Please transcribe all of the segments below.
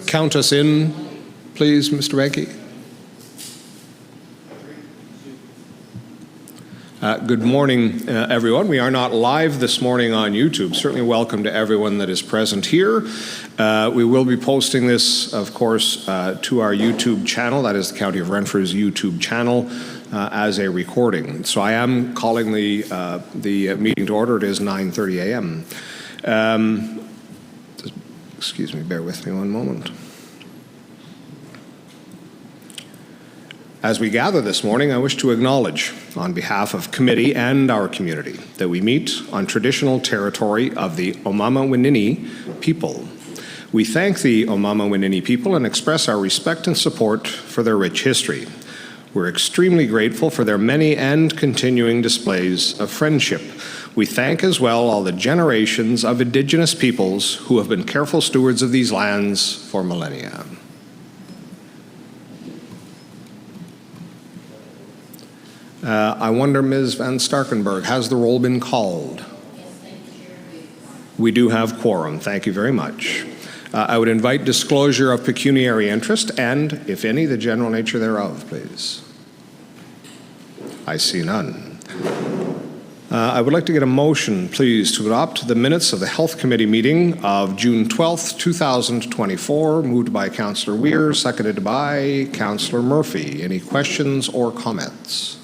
count us in, please, Mr. Benke? Good morning, everyone. We are not live this morning on YouTube. Certainly welcome to everyone that is present here. We will be posting this, of course, to our YouTube channel. That is the County of Renfrew's YouTube channel as a recording. So I am calling the meeting to order. It is 9:30 a.m. Excuse me, bear with me one moment. As we gather this morning, I wish to acknowledge, on behalf of committee and our community, that we meet on traditional territory of the Omama-Winini people. We thank the Omama-Winini people and express our respect and support for their rich history. We're extremely grateful for their many and continuing displays of friendship. We thank as well all the generations of Indigenous peoples who have been careful stewards of these lands for millennia. I wonder, Ms. Van Starkenburg, has the roll been called? Yes, thank you, Chair. We do have quorum. Thank you very much. I would invite disclosure of pecuniary interest and, if any, the general nature thereof, please. I see none. I would like to get a motion, please, to adopt the minutes of the Health Committee meeting of June 12th, 2024, moved by Councillor Weir, seconded by Councillor Murphy. Any questions or comments?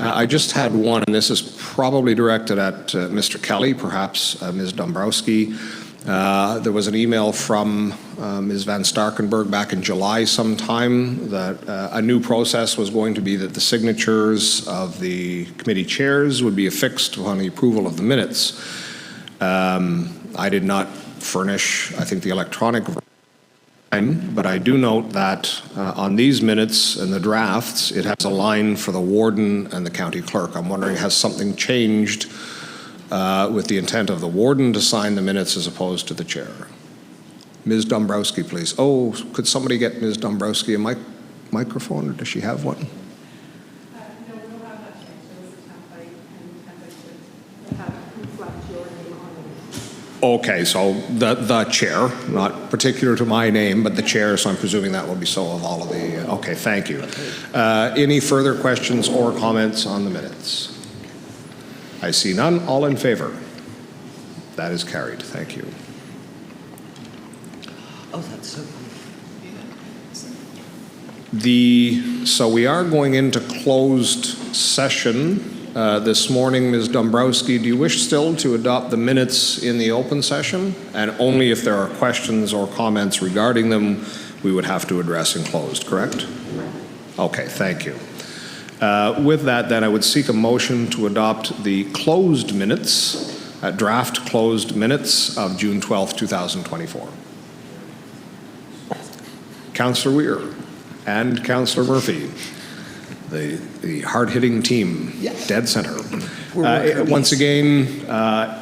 I just had one, and this is probably directed at Mr. Kelly, perhaps Ms. Dombrowski. There was an email from Ms. Van Starkenburg back in July sometime that a new process was going to be that the signatures of the committee chairs would be affixed upon the approval of the minutes. I did not furnish, I think, the electronic version. But I do note that on these minutes and the drafts, it has a line for the warden and the county clerk. I'm wondering, has something changed with the intent of the warden to sign the minutes as opposed to the chair? Ms. Dombrowski, please. Oh, could somebody get Ms. Dombrowski a microphone, or does she have one? No, we don't have that change. There was a template, and the template should have reflect your name on it. Okay, so the chair, not particular to my name, but the chair, so I'm presuming that will be so of all of the, okay, thank you. Any further questions or comments on the minutes? I see none. All in favor? That is carried. Thank you. Oh, that's so cool. So we are going into closed session this morning. Ms. Dombrowski, do you wish still to adopt the minutes in the open session? And only if there are questions or comments regarding them, we would have to address in closed, correct? Okay, thank you. With that, then, I would seek a motion to adopt the closed minutes, draft closed minutes of June 12th, 2024. Councillor Weir and Councillor Murphy, the hard-hitting team, yes. Dead center. Once again,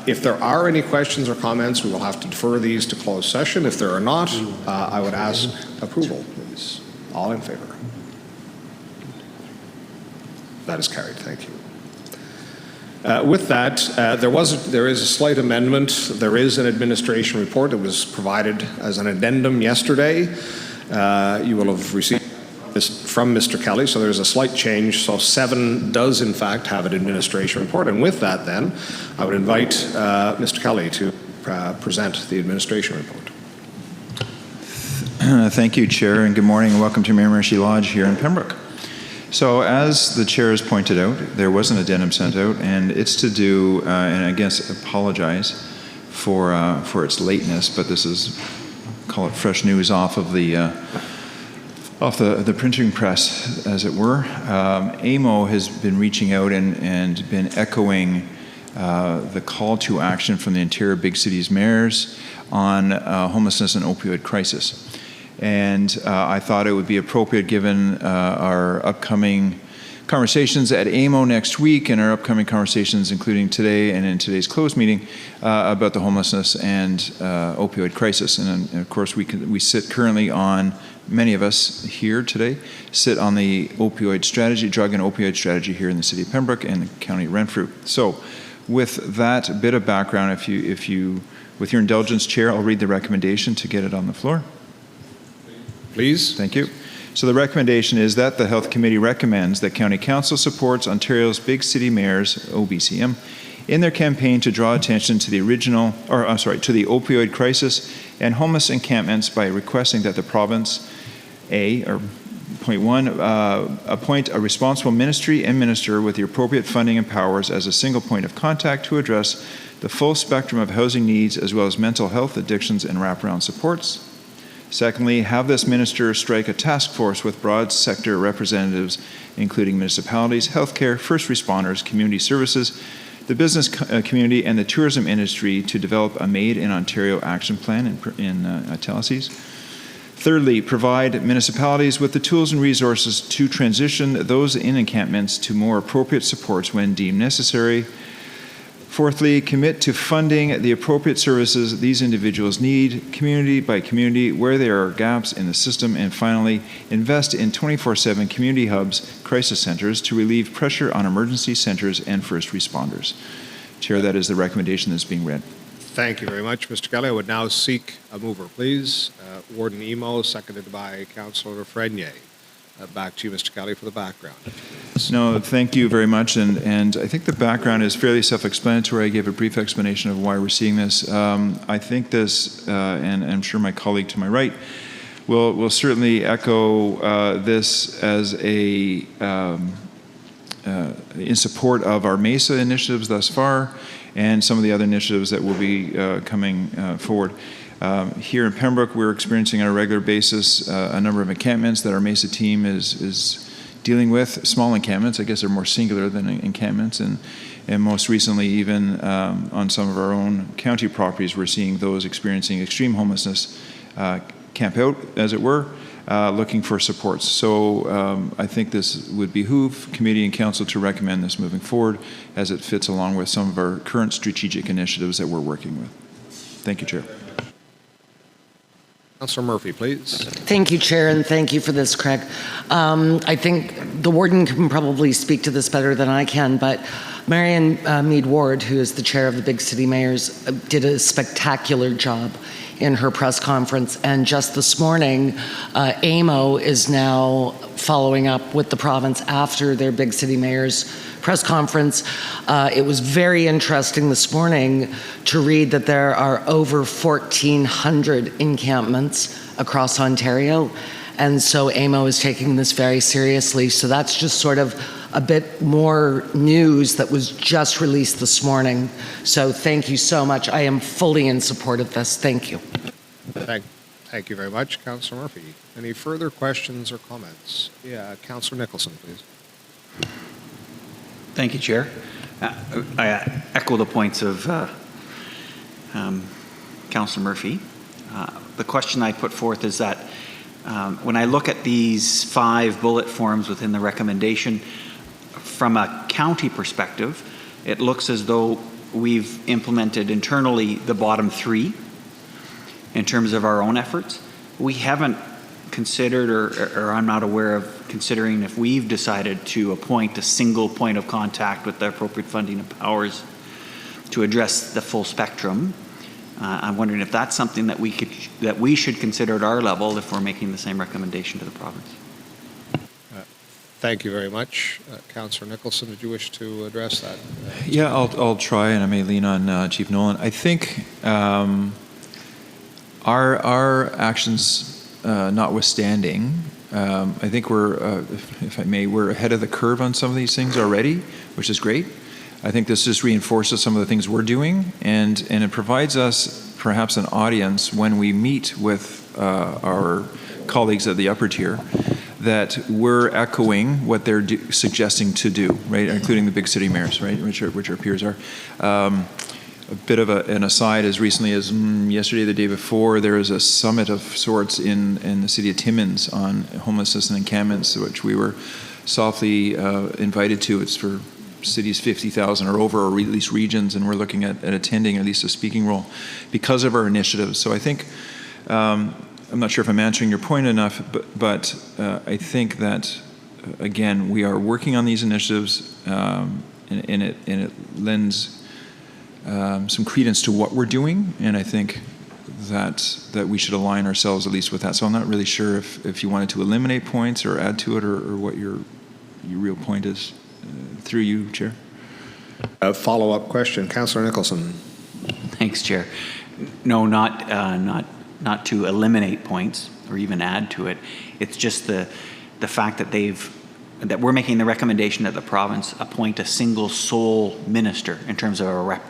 if there are any questions or comments, we will have to defer these to closed session. If there are not, I would ask approval, please. All in favor? That is carried. Thank you. With that, there is a slight amendment. There is an administration report that was provided as an addendum yesterday. You will have received this from Mr. Kelly, so there's a slight change. So 7 does, in fact, have an administration report. And with that, then, I would invite Mr. Kelly to present the administration report. Thank you, Chair, and good morning, and welcome to Miramichi Lodge here in Pembroke. So as the chair has pointed out, there was an addendum sent out, and it's to do, and I guess apologize for its lateness, but this is, call it fresh news off of the printing press, as it were. AMO has been reaching out and been echoing the call to action from the interior big cities mayors on homelessness and opioid crisis. And I thought it would be appropriate, given our upcoming conversations at AMO next week and our upcoming conversations, including today and in today's closed meeting, about the homelessness and opioid crisis. And of course, we sit currently on, many of us here today, sit on the opioid strategy, drug and opioid strategy here in the city of Pembroke and the county of Renfrew. So with that bit of background, if you With your indulgence, Chair, I'll read the recommendation to get it on the floor. Please. Thank you. So the recommendation is that the Health Committee recommends that County Council supports Ontario's Big City Mayors, OBCM, in their campaign to draw attention to the opioid crisis and homeless encampments by requesting that the province, point 1, appoint a responsible ministry and minister with the appropriate funding and powers as a single point of contact to address the full spectrum of housing needs as well as mental health, addictions, and wraparound supports. Secondly, have this minister strike a task force with broad sector representatives, including municipalities, healthcare, first responders, community services, the business community, and the tourism industry to develop a Made in Ontario action plan in italices. Thirdly, provide municipalities with the tools and resources to transition those in encampments to more appropriate supports when deemed necessary. Fourthly, commit to funding the appropriate services these individuals need, community by community, where there are gaps in the system. And finally, invest in 24/7 community hubs, crisis centers, to relieve pressure on emergency centers and first responders. Chair, that is the recommendation that's being read. Thank you very much, Mr. Kelly. I would now seek a mover, please. Warden Emo, seconded by Councillor Frenier. Back to you, Mr. Kelly, for the background. No, thank you very much. And I think the background is fairly self-explanatory. I gave a brief explanation of why we're seeing this. I think this, and I'm sure my colleague to my right will certainly echo this as in support of our MESA initiatives thus far and some of the other initiatives that will be coming forward. Here in Pembroke, we're experiencing on a regular basis a number of encampments that our MESA team is dealing with. Small encampments, I guess they're more singular than encampments, and most recently even on some of our own county properties, we're seeing those experiencing extreme homelessness camp out, as it were, looking for supports. So I think this would behoove committee and council to recommend this moving forward as it fits along with some of our current strategic initiatives that we're working with. Thank you, Chair. Councillor Murphy, please. Thank you, Chair, and thank you for this, Craig. I think the warden can probably speak to this better than I can, but Marion Mead Ward, who is the chair of the Big City Mayors, did a spectacular job in her press conference. And just this morning, AMO is now following up with the province after their Big City Mayors press conference. It was very interesting this morning to read that there are over 1,400 encampments across Ontario. And so AMO is taking this very seriously. So that's just sort of a bit more news that was just released this morning. So thank you so much. I am fully in support of this. Thank you. Thank you very much, Councillor Murphy. Any further questions or comments? Yeah, Councillor Nicholson, please. Thank you, Chair. I echo the points of Councillor Murphy. The question I put forth is that when I look at these 5 bullet forms within the recommendation, from a county perspective, it looks as though we've implemented internally the bottom 3 in terms of our own efforts. We haven't considered, or I'm not aware of considering, if we've decided to appoint a single point of contact with the appropriate funding and powers to address the full spectrum. I'm wondering if that's something that we should consider at our level if we're making the same recommendation to the province. Thank you very much. Councillor Nicholson, did you wish to address that? Yeah, I'll try, and I may lean on Chief Nolan. I think our actions notwithstanding, I think we're, if I may, we're ahead of the curve on some of these things already, which is great. I think this just reinforces some of the things we're doing, and it provides us perhaps an audience when we meet with our colleagues at the upper tier, that we're echoing what they're suggesting to do, right? Including the big city mayors, right? Which our peers are. A bit of an aside, as recently as yesterday, the day before, there was a summit of sorts in the city of Timmins on homelessness and encampments, which we were softly invited to. It's for cities 50,000 or over, or at least regions, and we're looking at attending at least a speaking role because of our initiatives. So I think, I'm not sure if I'm answering your point enough, but I think that, again, we are working on these initiatives, and it lends some credence to what we're doing, and I think that we should align ourselves at least with that. So I'm not really sure if you wanted to eliminate points or add to it, or what your real point is. Through you, Chair. A follow-up question, Councillor Nicholson. Thanks, Chair. No, not to eliminate points or even add to it. It's just the fact that we're making the recommendation that the province appoint a single sole minister in terms of a rep.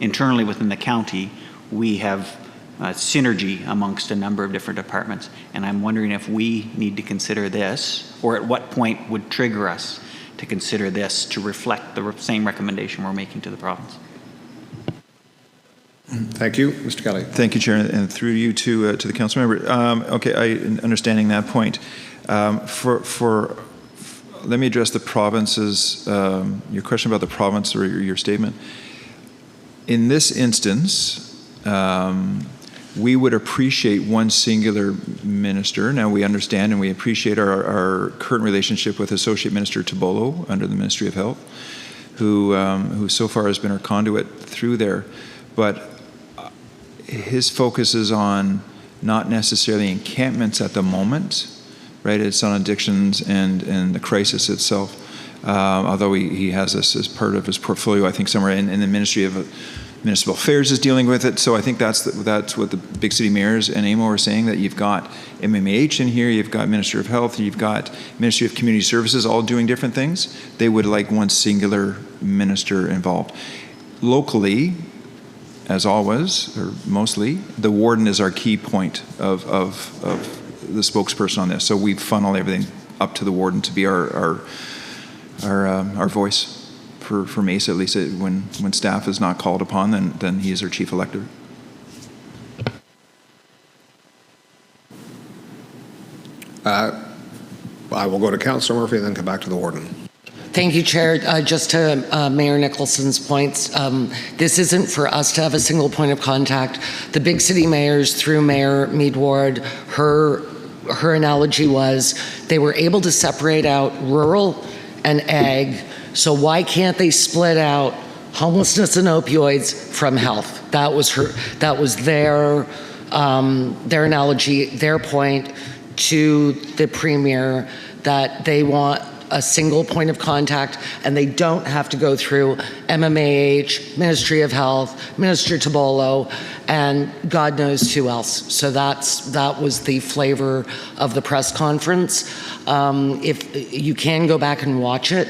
Internally within the county, we have synergy amongst a number of different departments, and I'm wondering if we need to consider this, or at what point would trigger us to consider this to reflect the same recommendation we're making to the province. Thank you. Mr. Kelly. Thank you, Chair, and through you to the council member. Okay, understanding that point. Let me address the province's, your question about the province or your statement. In this instance, we would appreciate one singular minister. Now, we understand and we appreciate our current relationship with Associate Minister Tobolo under the Ministry of Health, who so far has been our conduit through there. But his focus is on not necessarily encampments at the moment, right? It's on addictions and the crisis itself. Although he has this as part of his portfolio, I think somewhere in the Ministry of Municipal Affairs is dealing with it. So I think that's what the big city mayors and AMO are saying, that you've got MMAH in here, you've got Minister of Health, you've got Ministry of Community Services, all doing different things. They would like one singular minister involved. Locally, as always, or mostly, the warden is our key point of the spokesperson on this. So we funnel everything up to the warden to be our voice for Mesa, at least when staff is not called upon, then he is our chief elector. I will go to Councillor Murphy and then come back to the warden. Thank you, Chair. Just to Mayor Nicholson's points, this isn't for us to have a single point of contact. The big city mayors, through Mayor Mead Ward, her analogy was they were able to separate out rural and ag, so why can't they split out homelessness and opioids from health? That was their analogy, their point to the Premier, that they want a single point of contact and they don't have to go through MMAH, Ministry of Health, Minister Tobolo, and God knows who else. So that was the flavor of the press conference. If you can go back and watch it,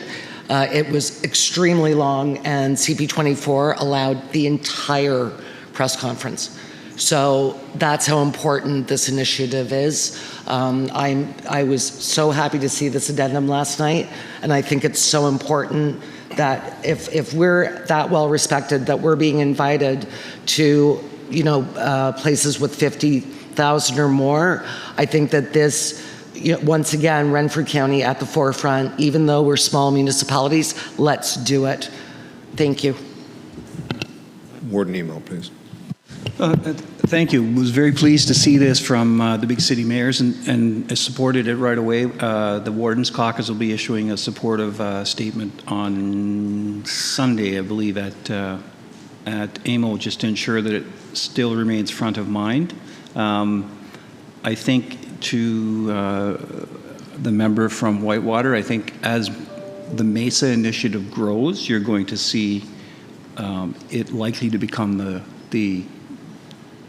it was extremely long, and CP24 allowed the entire press conference. So that's how important this initiative is. I was so happy to see this addendum last night, and I think it's so important that if we're that well respected, that we're being invited to, places with 50,000 or more. I think that this, once again, Renfrew County at the forefront, even though we're small municipalities, let's do it. Thank you. Warden Emo, please. Thank you. Was very pleased to see this from the big city mayors and supported it right away. The Warden's Caucus will be issuing a supportive statement on Sunday, I believe, at AMO, just to ensure that it still remains front of mind. I think to the member from Whitewater, I think as the Mesa initiative grows, you're going to see it likely to become the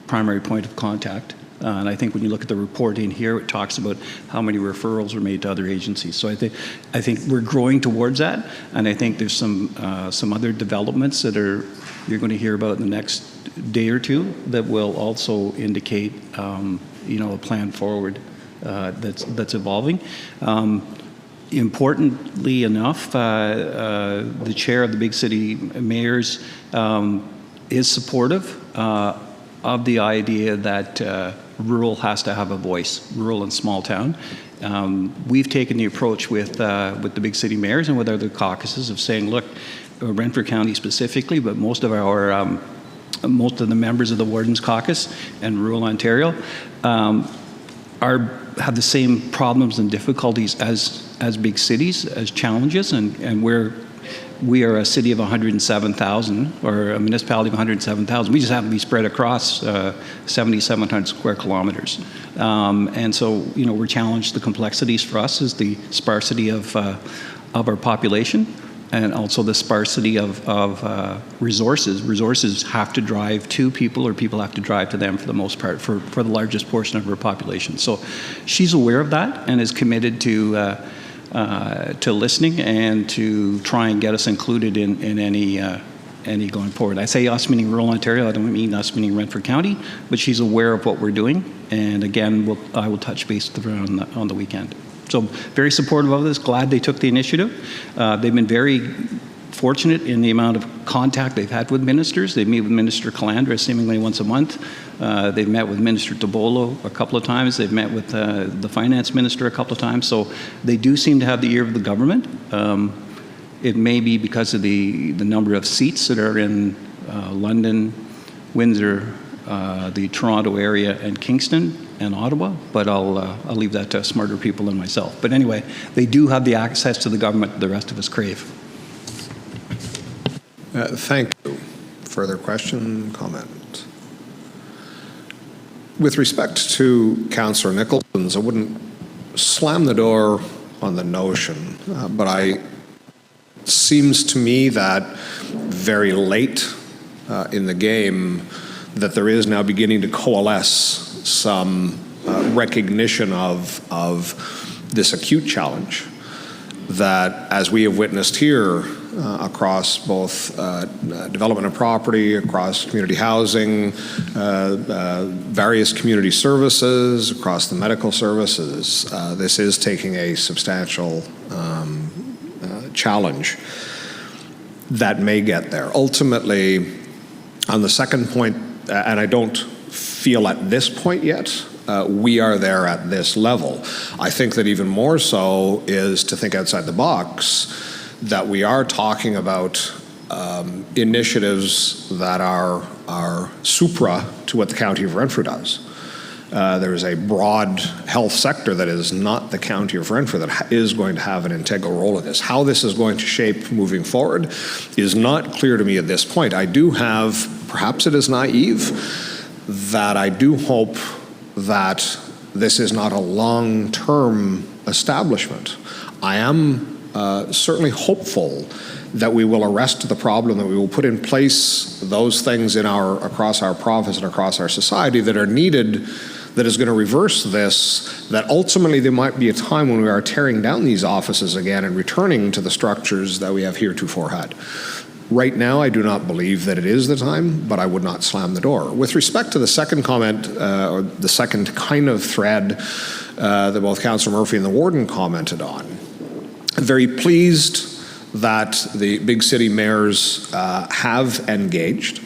primary point of contact. And I think when you look at the report in here, it talks about how many referrals were made to other agencies. So I think we're growing towards that, and I think there's some other developments that you're going to hear about in the next day or two that will also indicate a plan forward that's evolving. Importantly enough, the chair of the big city mayors is supportive of the idea that rural has to have a voice, rural and small town. We've taken the approach with the big city mayors and with other caucuses of saying, look, Renfrew County specifically, but most of the members of the Warden's Caucus and rural Ontario have the same problems and difficulties as big cities, as challenges, and we are a city of 107,000, or a municipality of 107,000. We just happen to be spread across 7,700 square kilometers. And so, you know, we're challenged. The complexities for us is the sparsity of our population, and also the sparsity of resources. Resources have to drive to people, or people have to drive to them for the most part, for the largest portion of our population. So she's aware of that and is committed to listening and to try and get us included in any going forward. I say us meaning rural Ontario, I don't mean us meaning Renfrew County, but she's aware of what we're doing. And again, I will touch base with her on the weekend. So very supportive of this, glad they took the initiative. They've been very fortunate in the amount of contact they've had with ministers. They meet with Minister Calandra seemingly once a month. They've met with Minister Tobolo a couple of times. They've met with the finance minister a couple of times. So they do seem to have the ear of the government. It may be because of the number of seats that are in London, Windsor, the Toronto area, and Kingston and Ottawa, but I'll leave that to smarter people than myself. But anyway, they do have the access to the government the rest of us crave. Thank you. Further question, comment? With respect to Councillor Nicholson's, I wouldn't slam the door on the notion, but it seems to me that very late in the game that there is now beginning to coalesce some recognition of this acute challenge that, as we have witnessed here across both development of property, across community housing, various community services, across the medical services, this is taking a substantial challenge that may get there. Ultimately, on the second point, and I don't feel at this point yet, we are there at this level. I think that even more so is to think outside the box, that we are talking about initiatives that are supra to what the County of Renfrew does. There is a broad health sector that is not the County of Renfrew that is going to have an integral role in this. How this is going to shape moving forward is not clear to me at this point. I do have, perhaps it is naive, that I do hope that this is not a long-term establishment. I am certainly hopeful that we will arrest the problem, that we will put in place those things across our province and across our society that are needed, that is going to reverse this, that ultimately there might be a time when we are tearing down these offices again and returning to the structures that we have heretofore had. Right now, I do not believe that it is the time, but I would not slam the door. With respect to the second comment, or the second kind of thread that both Councillor Murphy and the Warden commented on, I'm very pleased that the big city mayors have engaged.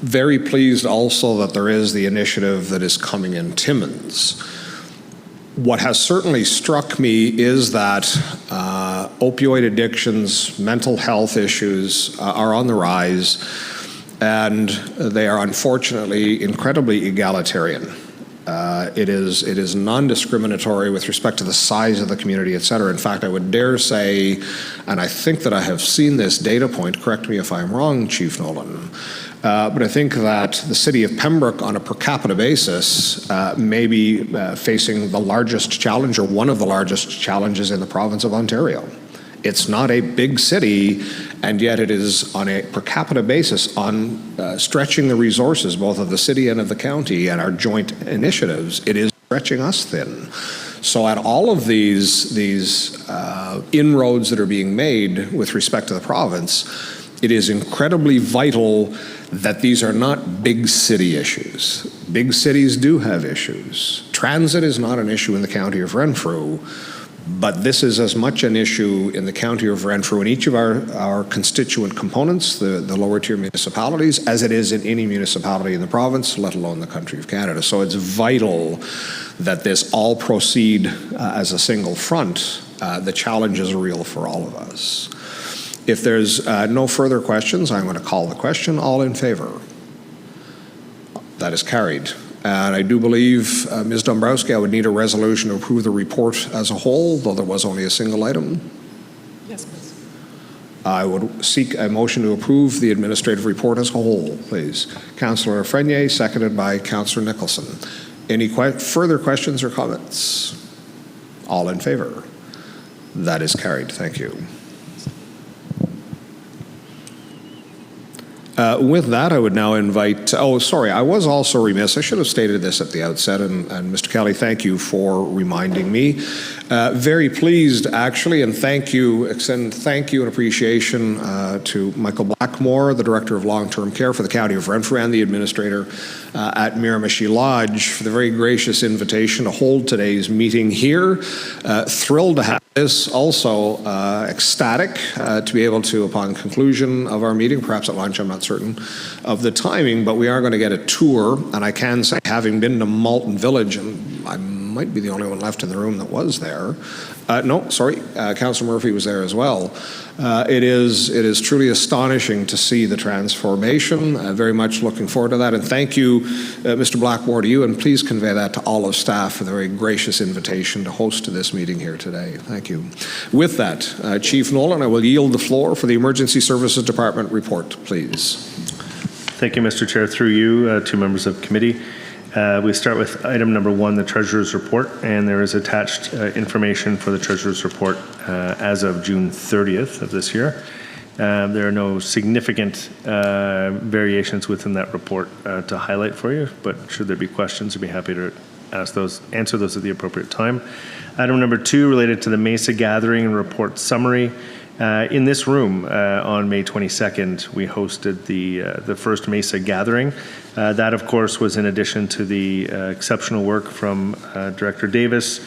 Very pleased also that there is the initiative that is coming in Timmins. What has certainly struck me is that opioid addictions, mental health issues are on the rise, and they are unfortunately incredibly egalitarian. It is non-discriminatory with respect to the size of the community, et cetera. In fact, I would dare say, and I think that I have seen this data point, correct me if I'm wrong, Chief Nolan, but I think that the city of Pembroke on a per capita basis may be facing the largest challenge, or one of the largest challenges in the province of Ontario. It's not a big city, and yet it is on a per capita basis on stretching the resources both of the city and of the county and our joint initiatives. It is stretching us thin. So at all of these inroads that are being made with respect to the province, it is incredibly vital that these are not big city issues. Big cities do have issues. Transit is not an issue in the County of Renfrew, but this is as much an issue in the County of Renfrew in each of our constituent components, the lower tier municipalities, as it is in any municipality in the province, let alone the country of Canada. So it's vital that this all proceed as a single front. The challenge is real for all of us. If there's no further questions, I'm going to call the question. All in favor? That is carried. And I do believe, Ms. Dombrowski, I would need a resolution to approve the report as a whole, though there was only a single item. Yes, please. I would seek a motion to approve the administrative report as a whole, please. Councillor Frenier, seconded by Councillor Nicholson. Any further questions or comments? All in favor? That is carried. Thank you. With that, I would now invite, I was also remiss. I should have stated this at the outset, and Mr. Kelly, thank you for reminding me. Very pleased, actually, and extend thank you and appreciation to Michael Blackmore, the Director of Long-Term Care for the County of Renfrew, and the Administrator at Miramichi Lodge for the very gracious invitation to hold today's meeting here. Thrilled to have this. Also ecstatic to be able to, upon conclusion of our meeting, perhaps at lunch, I'm not certain of the timing, but we are going to get a tour, and I can say, having been to Malton Village, and I might be the only one left in the room that was there. Councillor Murphy was there as well. It is truly astonishing to see the transformation. Very much looking forward to that. And thank you, Mr. Blackmore, to you, and please convey that to all of staff for the very gracious invitation to host this meeting here today. Thank you. With that, Chief Nolan, I will yield the floor for the Emergency Services Department report, please. Thank you, Mr. Chair. Through you, to members of committee. We start with item number 1, the Treasurer's Report, and there is attached information for the Treasurer's Report as of June 30th of this year. There are no significant variations within that report to highlight for you, but should there be questions, I'd be happy to answer those at the appropriate time. Item number 2, related to the Mesa Gathering and Report Summary. In this room on May 22nd, we hosted the first Mesa Gathering. That, of course, was in addition to the exceptional work from Director Davis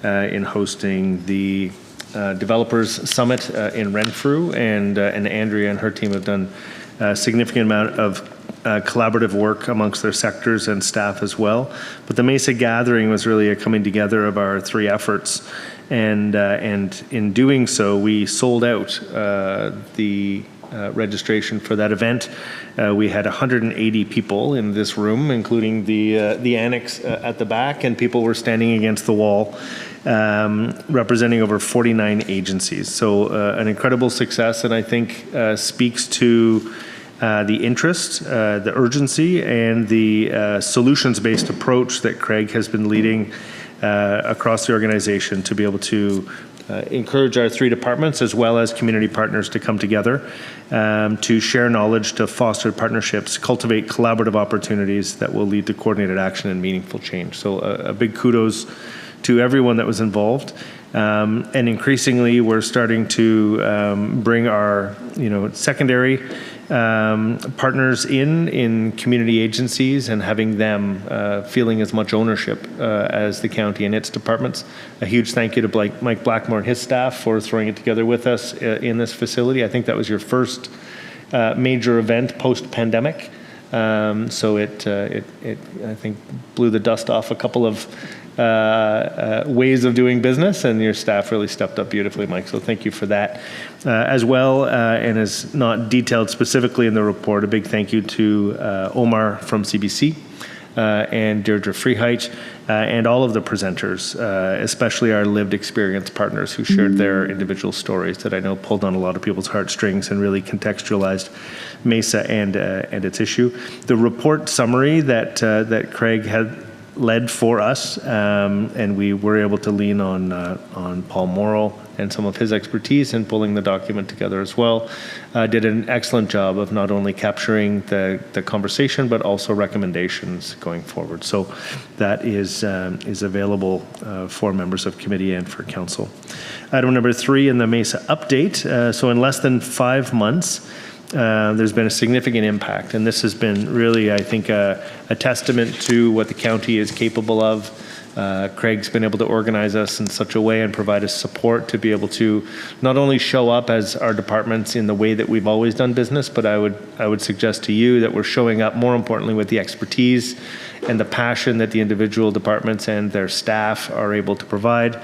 in hosting the Developers Summit in Renfrew, and Andrea and her team have done a significant amount of collaborative work amongst their sectors and staff as well. But the Mesa Gathering was really a coming together of our 3 efforts. And in doing so, we sold out the registration for that event. We had 180 people in this room, including the annex at the back, and people were standing against the wall, representing over 49 agencies. So an incredible success, and I think speaks to the interest, the urgency, and the solutions-based approach that Craig has been leading across the organization to be able to encourage our 3 departments as well as community partners to come together to share knowledge, to foster partnerships, cultivate collaborative opportunities that will lead to coordinated action and meaningful change. So a big kudos to everyone that was involved. And increasingly, we're starting to bring our secondary partners in community agencies and having them feeling as much ownership as the county and its departments. A huge thank you to Mike Blackmore and his staff for throwing it together with us in this facility. I think that was your first major event post-pandemic. So it I think blew the dust off a couple of ways of doing business, and your staff really stepped up beautifully, Mike. So thank you for that. As well, and as not detailed specifically in the report, a big thank you to Omar from CBC and Deirdre Freeheit and all of the presenters, especially our lived experience partners who shared their individual stories that I know pulled on a lot of people's heartstrings and really contextualized Mesa and its issue. The report summary that Craig had led for us, and we were able to lean on Paul Morrill and some of his expertise in pulling the document together as well. Did an excellent job of not only capturing the conversation but also recommendations going forward. So that is available for members of committee and for council. Item number 3 in the Mesa update. So in less than 5 months, there's been a significant impact, and this has been really, I think, a testament to what the county is capable of. Craig's been able to organize us in such a way and provide us support to be able to not only show up as our departments in the way that we've always done business, but I would suggest to you that we're showing up more importantly with the expertise and the passion that the individual departments and their staff are able to provide,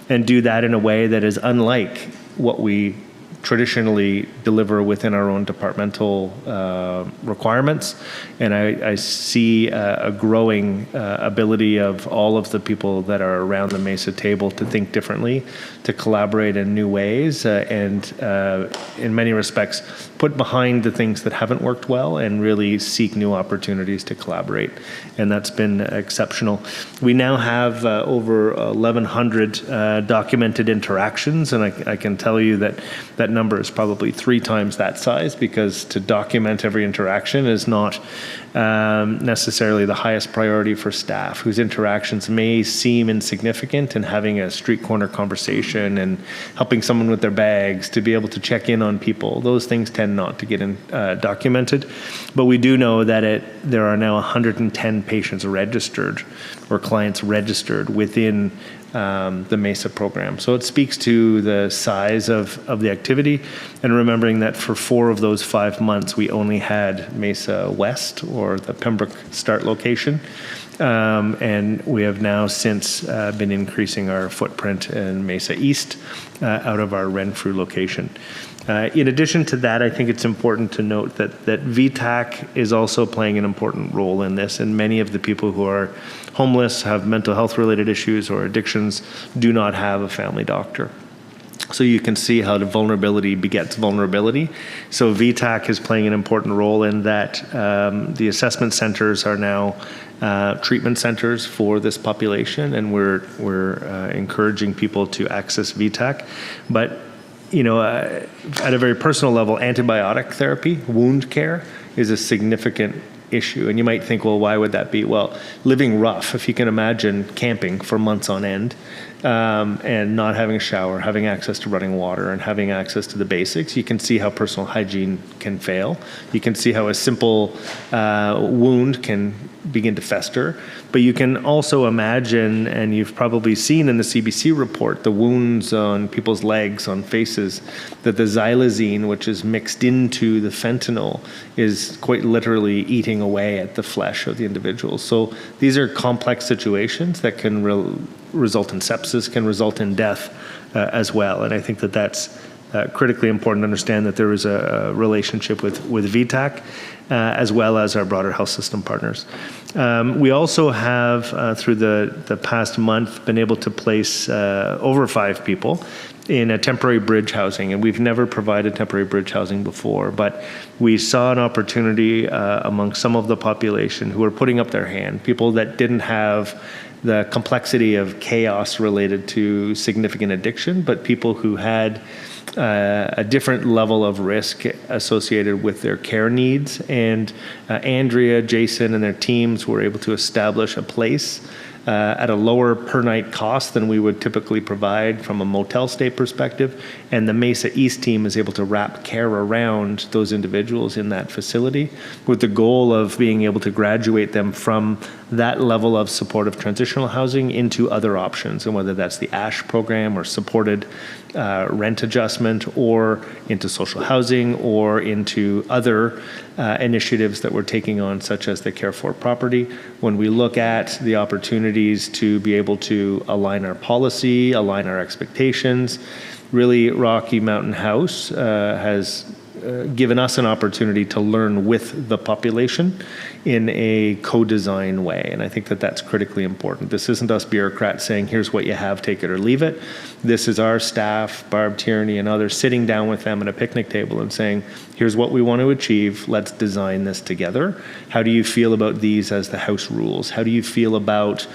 and do that in a way that is unlike what we traditionally deliver within our own departmental requirements. And I see a growing ability of all of the people that are around the Mesa table to think differently, to collaborate in new ways, and in many respects, put behind the things that haven't worked well and really seek new opportunities to collaborate. And that's been exceptional. We now have over 1,100 documented interactions, and I can tell you that that number is probably 3 times that size, because to document every interaction is not necessarily the highest priority for staff whose interactions may seem insignificant, and having a street corner conversation and helping someone with their bags, to be able to check in on people. Those things tend not to get documented. But we do know that there are now 110 patients registered, or clients registered within the MESA program. So it speaks to the size of the activity, and remembering that for 4 of those 5 months, we only had MESA West, or the Pembroke Start location. And we have now since been increasing our footprint in Mesa East out of our Renfrew location. In addition to that, I think it's important to note that VTAC is also playing an important role in this, and many of the people who are homeless, have mental health related issues or addictions, do not have a family doctor. So you can see how the vulnerability begets vulnerability. So VTAC is playing an important role in that. The assessment centers are now treatment centers for this population, and we're encouraging people to access VTAC. But at a very personal level, antibiotic therapy, wound care, is a significant issue. And you might think, well, why would that be? Well, living rough, if you can imagine camping for months on end, and not having a shower, having access to running water, and having access to the basics, you can see how personal hygiene can fail. You can see how a simple wound can begin to fester. But you can also imagine, and you've probably seen in the CBC report, the wounds on people's legs, on faces, that the xylazine, which is mixed into the fentanyl, is quite literally eating away at the flesh of the individual. So these are complex situations that can result in sepsis, can result in death as well. And I think that's critically important to understand, that there is a relationship with VTAC, as well as our broader health system partners. We also have, through the past month, been able to place over 5 people in a temporary bridge housing, and we've never provided temporary bridge housing before, but we saw an opportunity among some of the population who were putting up their hand, people that didn't have the complexity of chaos related to significant addiction, but people who had a different level of risk associated with their care needs. And Andrea, Jason, and their teams were able to establish a place at a lower per night cost than we would typically provide from a motel stay perspective. And the Mesa East team is able to wrap care around those individuals in that facility, with the goal of being able to graduate them from that level of supportive transitional housing into other options, and whether that's the ASH program or supported rent adjustment, or into social housing, or into other initiatives that we're taking on, such as the Care for Property. When we look at the opportunities to be able to align our policy, align our expectations, really Rocky Mountain House has given us an opportunity to learn with the population in a co-design way. And I think that's critically important. This isn't us bureaucrats saying, here's what you have, take it or leave it. This is our staff, Barb Tierney and others, sitting down with them at a picnic table and saying, here's what we want to achieve, let's design this together. How do you feel about these as the house rules? How do you feel about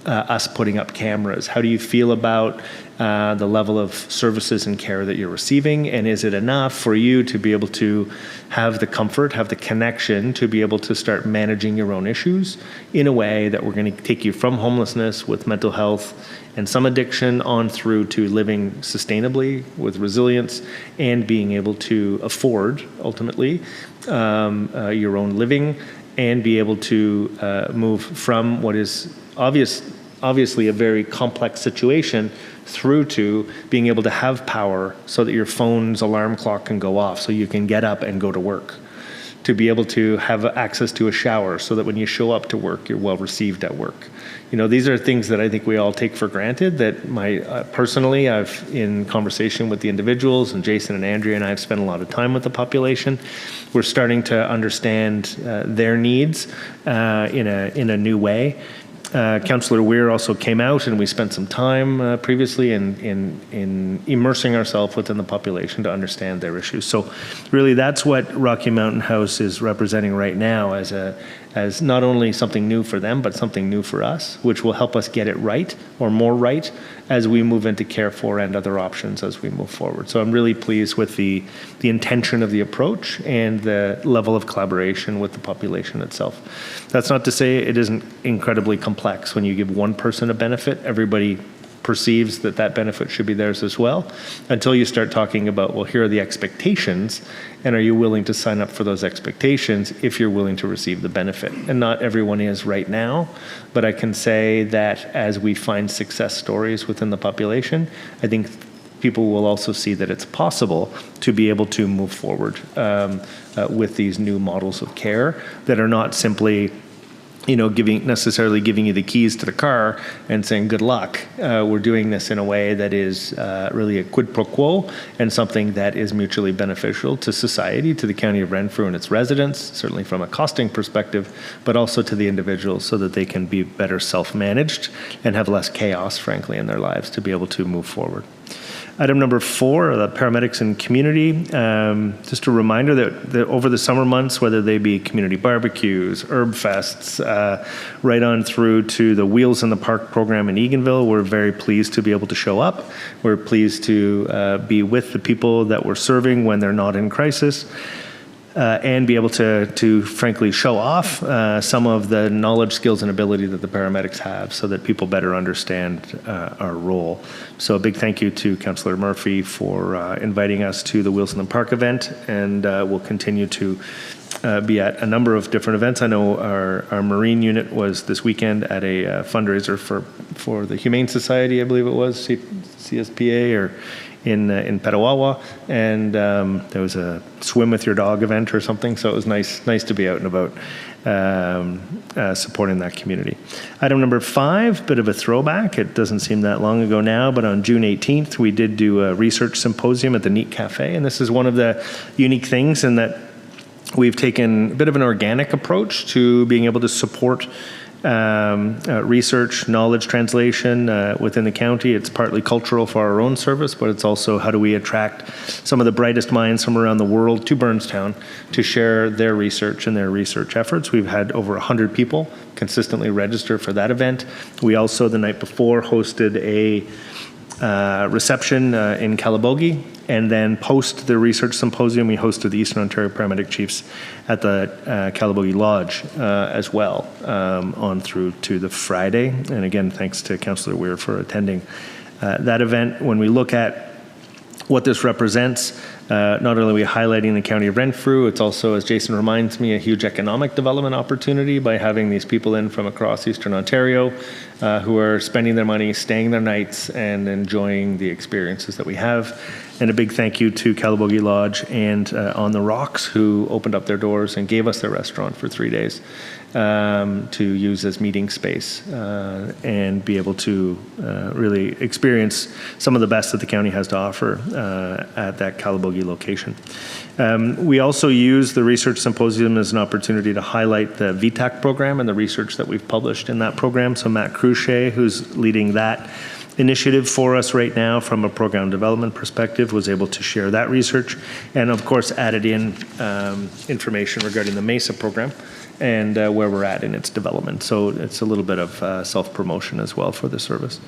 us putting up cameras? How do you feel about the level of services and care that you're receiving? And is it enough for you to be able to have the comfort, have the connection to be able to start managing your own issues in a way that we're going to take you from homelessness with mental health and some addiction on through to living sustainably with resilience, and being able to afford, ultimately, your own living, and be able to move from what is obviously a very complex situation through to being able to have power so that your phone's alarm clock can go off so you can get up and go to work, to be able to have access to a shower so that when you show up to work, you're well received at work. These are things that I think we all take for granted that personally, I've, in conversation with the individuals, and Jason and Andrea and I have spent a lot of time with the population. We're starting to understand their needs in a new way. Councillor Weir also came out, and we spent some time previously in immersing ourselves within the population to understand their issues. So really that's what Rocky Mountain House is representing right now as not only something new for them, but something new for us, which will help us get it right, or more right, as we move into Care for and other options as we move forward. So I'm really pleased with the intention of the approach and the level of collaboration with the population itself. That's not to say it isn't incredibly complex. When you give one person a benefit, everybody perceives that that benefit should be theirs as well, until you start talking about, well, here are the expectations, and are you willing to sign up for those expectations if you're willing to receive the benefit? And not everyone is right now, but I can say that as we find success stories within the population, I think people will also see that it's possible to be able to move forward with these new models of care that are not simply necessarily giving you the keys to the car and saying, good luck. We're doing this in a way that is really a quid pro quo and something that is mutually beneficial to society, to the County of Renfrew and its residents, certainly from a costing perspective, but also to the individuals so that they can be better self-managed and have less chaos, frankly, in their lives to be able to move forward. Item number 4, the paramedics and community. Just a reminder that over the summer months, whether they be community barbecues, herb fests, right on through to the Wheels in the Park program in Eganville, we're very pleased to be able to show up. We're pleased to be with the people that we're serving when they're not in crisis. And be able to frankly show off some of the knowledge, skills, and ability that the paramedics have so that people better understand our role. So a big thank you to Councillor Murphy for inviting us to the Wheels in the Park event, and we'll continue to be at a number of different events. I know our Marine unit was this weekend at a fundraiser for the Humane Society, I believe it was, CSPA, or in Petawawa, and there was a swim with your dog event or something, so it was nice to be out and about supporting that community. Item number 5, bit of a throwback. It doesn't seem that long ago now, but on June 18th, we did do a research symposium at the Neat Cafe, and this is one of the unique things in that we've taken a bit of an organic approach to being able to support research, knowledge translation within the county. It's partly cultural for our own service, but it's also how do we attract some of the brightest minds from around the world to Burnstown to share their research and their research efforts. We've had over 100 people consistently register for that event. We also, the night before, hosted a reception in Calabogie, and then post the research symposium, we hosted the Eastern Ontario Paramedic Chiefs at the Calabogie Lodge as well on through to the Friday. And again, thanks to Councillor Weir for attending that event. When we look at what this represents, not only are we highlighting the County of Renfrew, it's also, as Jason reminds me, a huge economic development opportunity by having these people in from across Eastern Ontario who are spending their money, staying their nights, and enjoying the experiences that we have. And a big thank you to Calabogie Lodge and On the Rocks, who opened up their doors and gave us their restaurant for 3 days to use as meeting space and be able to really experience some of the best that the county has to offer at that Calabogie location. We also use the research symposium as an opportunity to highlight the VTAC program and the research that we've published in that program. So Matt Cruchet, who's leading that initiative for us right now from a program development perspective, was able to share that research, and of course added in information regarding the MESA program and where we're at in its development. So it's a little bit of self-promotion as well for the service.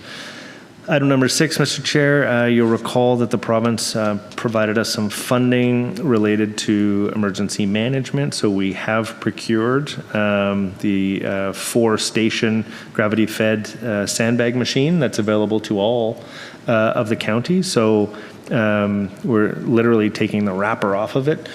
Item number 6, Mr. Chair, you'll recall that the province provided us some funding related to emergency management. So we have procured the 4-station gravity-fed sandbag machine that's available to all of the county. So we're literally taking the wrapper off of it.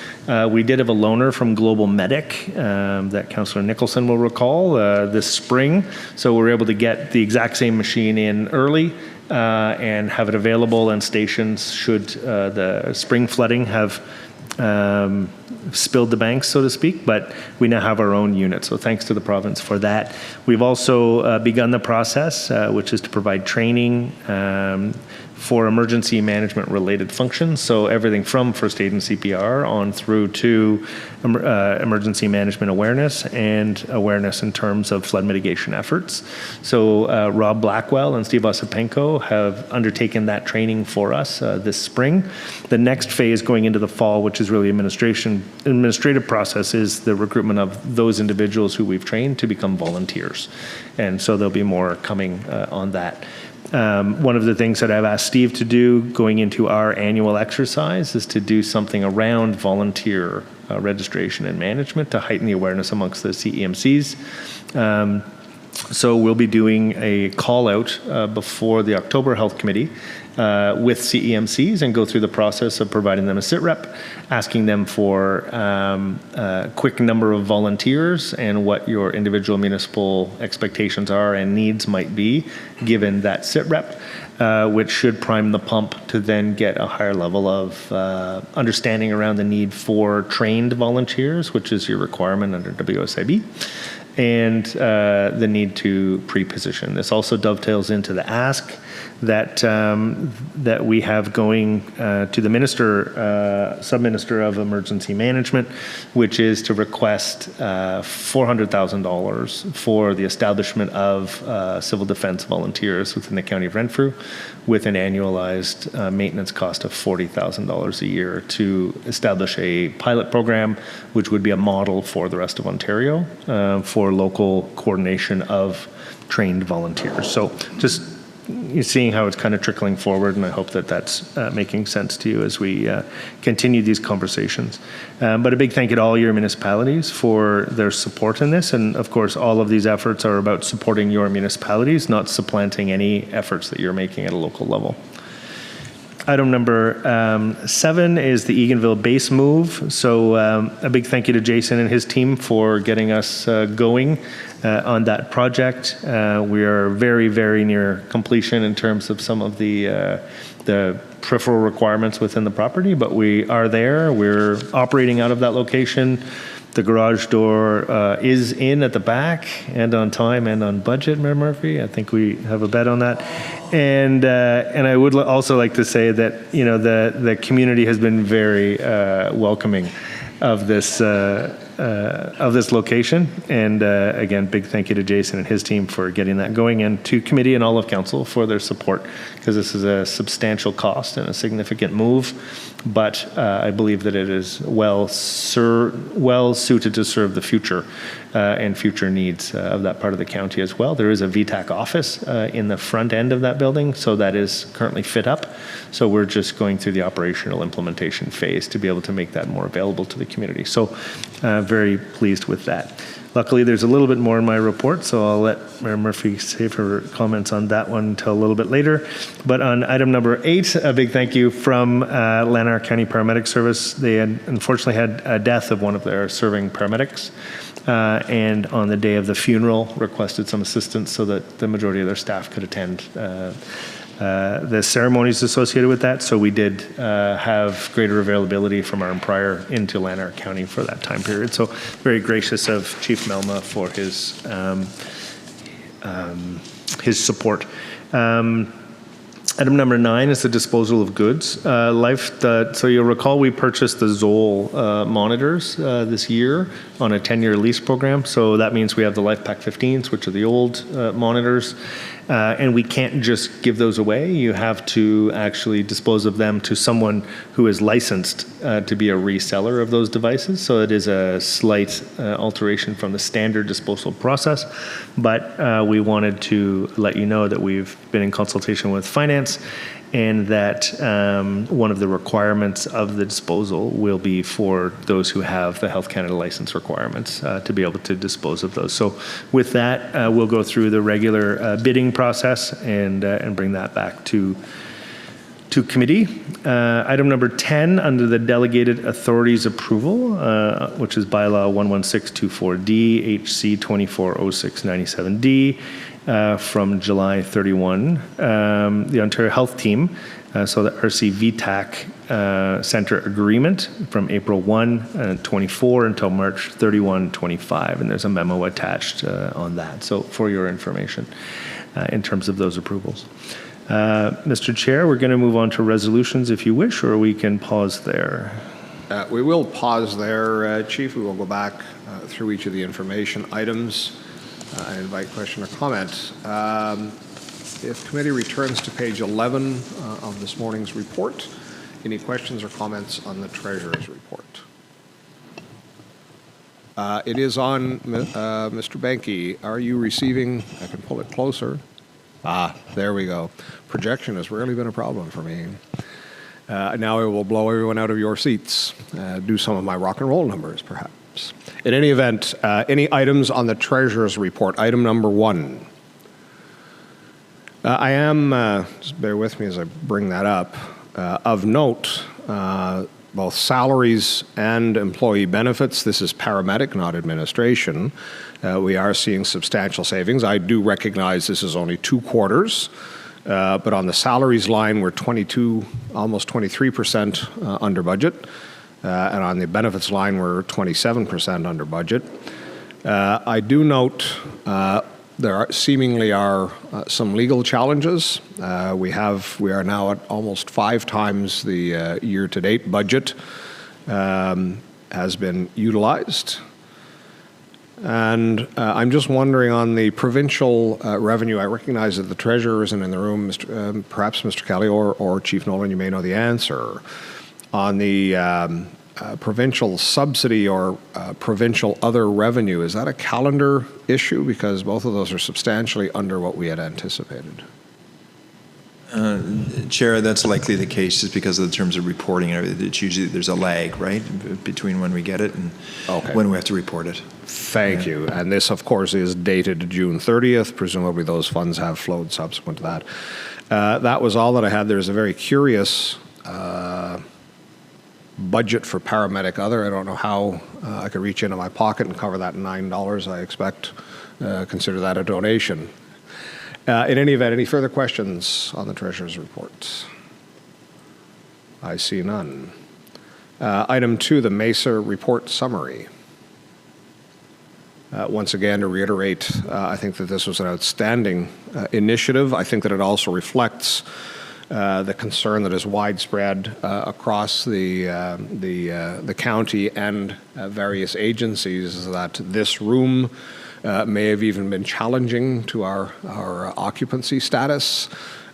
We did have a loaner from Global Medic that Councillor Nicholson will recall this spring. So we're able to get the exact same machine in early and have it available, and stations, should the spring flooding have spilled the banks, so to speak, but we now have our own unit. So thanks to the province for that. We've also begun the process, which is to provide training for emergency management related functions. So everything from first aid and CPR on through to emergency management awareness and awareness in terms of flood mitigation efforts. So Rob Blackwell and Steve Osipenko have undertaken that training for us this spring. The next phase going into the fall, which is really administrative process, is the recruitment of those individuals who we've trained to become volunteers. And so there'll be more coming on that. One of the things that I've asked Steve to do going into our annual exercise is to do something around volunteer registration and management to heighten the awareness amongst the CEMCs. So we'll be doing a call out before the October Health Committee with CEMCs and go through the process of providing them a sit rep, asking them for a quick number of volunteers and what your individual municipal expectations are and needs might be given that sit rep, which should prime the pump to then get a higher level of understanding around the need for trained volunteers, which is your requirement under WSIB. And the need to pre-position. This also dovetails into the ask that that we have going to the minister, sub-minister of emergency management, which is to request $400,000 for the establishment of civil defense volunteers within the county of Renfrew, with an annualized maintenance cost of $40,000 a year to establish a pilot program, which would be a model for the rest of Ontario for local coordination of trained volunteers. So just you're seeing how it's kind of trickling forward, and I hope that that's making sense to you as we continue these conversations. But a big thank you to all your municipalities for their support in this, and of course all of these efforts are about supporting your municipalities, not supplanting any efforts that you're making at a local level. Item number 7 is the Eganville base move. So a big thank you to Jason and his team for getting us going on that project. We are very, very near completion in terms of some of the peripheral requirements within the property, but we are there. We're operating out of that location. The garage door is in at the back and on time and on budget, Mayor Murphy. I think we have a bet on that. And I would also like to say that, you know, the community has been very welcoming of this location. And again, big thank you to Jason and his team for getting that going, and to committee and all of council for their support, because this is a substantial cost and a significant move. But I believe that it is well suited to serve the future and future needs of that part of the county as well. There is a VTAC office in the front end of that building, so that is currently fit up. So we're just going through the operational implementation phase to be able to make that more available to the community. So very pleased with that. Luckily, there's a little bit more in my report, so I'll let Mayor Murphy save her comments on that one until a little bit later. But on item number 8, a big thank you from Lanark County Paramedic Service. They had unfortunately had a death of one of their serving paramedics, and on the day of the funeral requested some assistance so that the majority of their staff could attend the ceremonies associated with that. So we did have greater availability from our prior into Lanark County for that time period. So very gracious of Chief Melma for his support. Item number 9 is the disposal of goods. So you'll recall we purchased the Zoll monitors this year on a 10-year lease program. So that means we have the LifePak 15s, which are the old monitors. And we can't just give those away. You have to actually dispose of them to someone who is licensed to be a reseller of those devices. So it is a slight alteration from the standard disposal process. But we wanted to let you know that we've been in consultation with finance, and that one of the requirements of the disposal will be for those who have the Health Canada license requirements to be able to dispose of those. So with that, we'll go through the regular bidding process and bring that back to committee. Item number 10, under the delegated authorities approval, which is bylaw 11624D, HC 240697D, from July 31. The Ontario Health Team So the RC VTAC Center agreement from April 1, 24 until March 31, 25. And there's a memo attached on that. So for your information in terms of those approvals. Mr. Chair, we're going to move on to resolutions if you wish, or we can pause there. We will pause there, Chief. We will go back through each of the information items. I invite question or comment. If committee returns to page 11 of this morning's report, any questions or comments on the Treasurer's report? It is on, Mr. Benke. Are you receiving, I can pull it closer. There we go. Projection has rarely been a problem for me. Now I will blow everyone out of your seats, do some of my rock and roll numbers, perhaps. In any event, any items on the Treasurer's report? Item number 1. I am, just bear with me as I bring that up, of note, both salaries and employee benefits. This is paramedic, not administration. We are seeing substantial savings. I do recognize this is only 2 quarters, but on the salaries line, we're 22, almost 23% under budget. And on the benefits line, we're 27% under budget. I do note there seemingly are some legal challenges. We are now at almost 5 times the year-to-date budget has been utilized. And I'm just wondering on the provincial revenue, I recognize that the Treasurer isn't in the room. Perhaps Mr. Kelly or Chief Nolan, you may know the answer. On the provincial subsidy or provincial other revenue, is that a calendar issue? Because both of those are substantially under what we had anticipated. Chair, that's likely the case just because of the terms of reporting. It's usually, there's a lag, right, between when we get it and when we have to report it. Thank you. And this, of course, is dated June 30th. Presumably those funds have flowed subsequent to that. That was all that I had. There's a very curious budget for paramedic other. I don't know how I could reach into my pocket and cover that in $9, I expect. Consider that a donation. In any event, any further questions on the Treasurer's report? I see none. Item 2, the MESA report summary. Once again, to reiterate, I think that this was an outstanding initiative. I think that it also reflects the concern that is widespread across the county and various agencies that this room may have even been challenging to our occupancy status,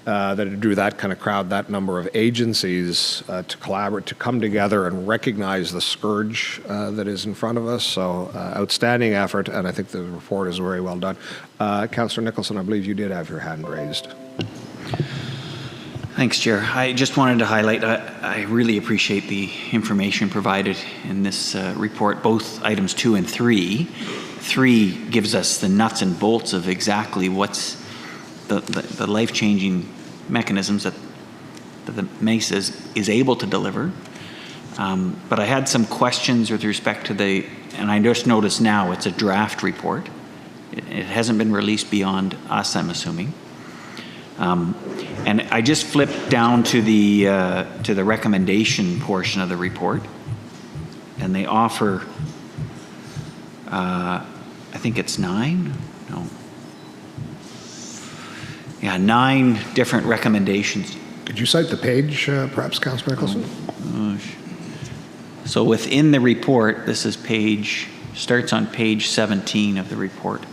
that it drew that kind of crowd, that number of agencies to collaborate, to come together and recognize the scourge that is in front of us. So outstanding effort, and I think the report is very well done. Councillor Nicholson, I believe you did have your hand raised. Thanks, Chair. I just wanted to highlight, I really appreciate the information provided in this report, both items 2 and 3. 3 gives us the nuts and bolts of exactly what's the life-changing mechanisms that the MESA is able to deliver. But I had some questions with respect to and I just noticed now it's a draft report. It hasn't been released beyond us, I'm assuming. And I just flipped down to the recommendation portion of the report, and they offer, I think it's 9? No. Yeah, 9 different recommendations. Could you cite the page, perhaps, Councillor Nicholson? So within the report, this is starts on page 17 of the report.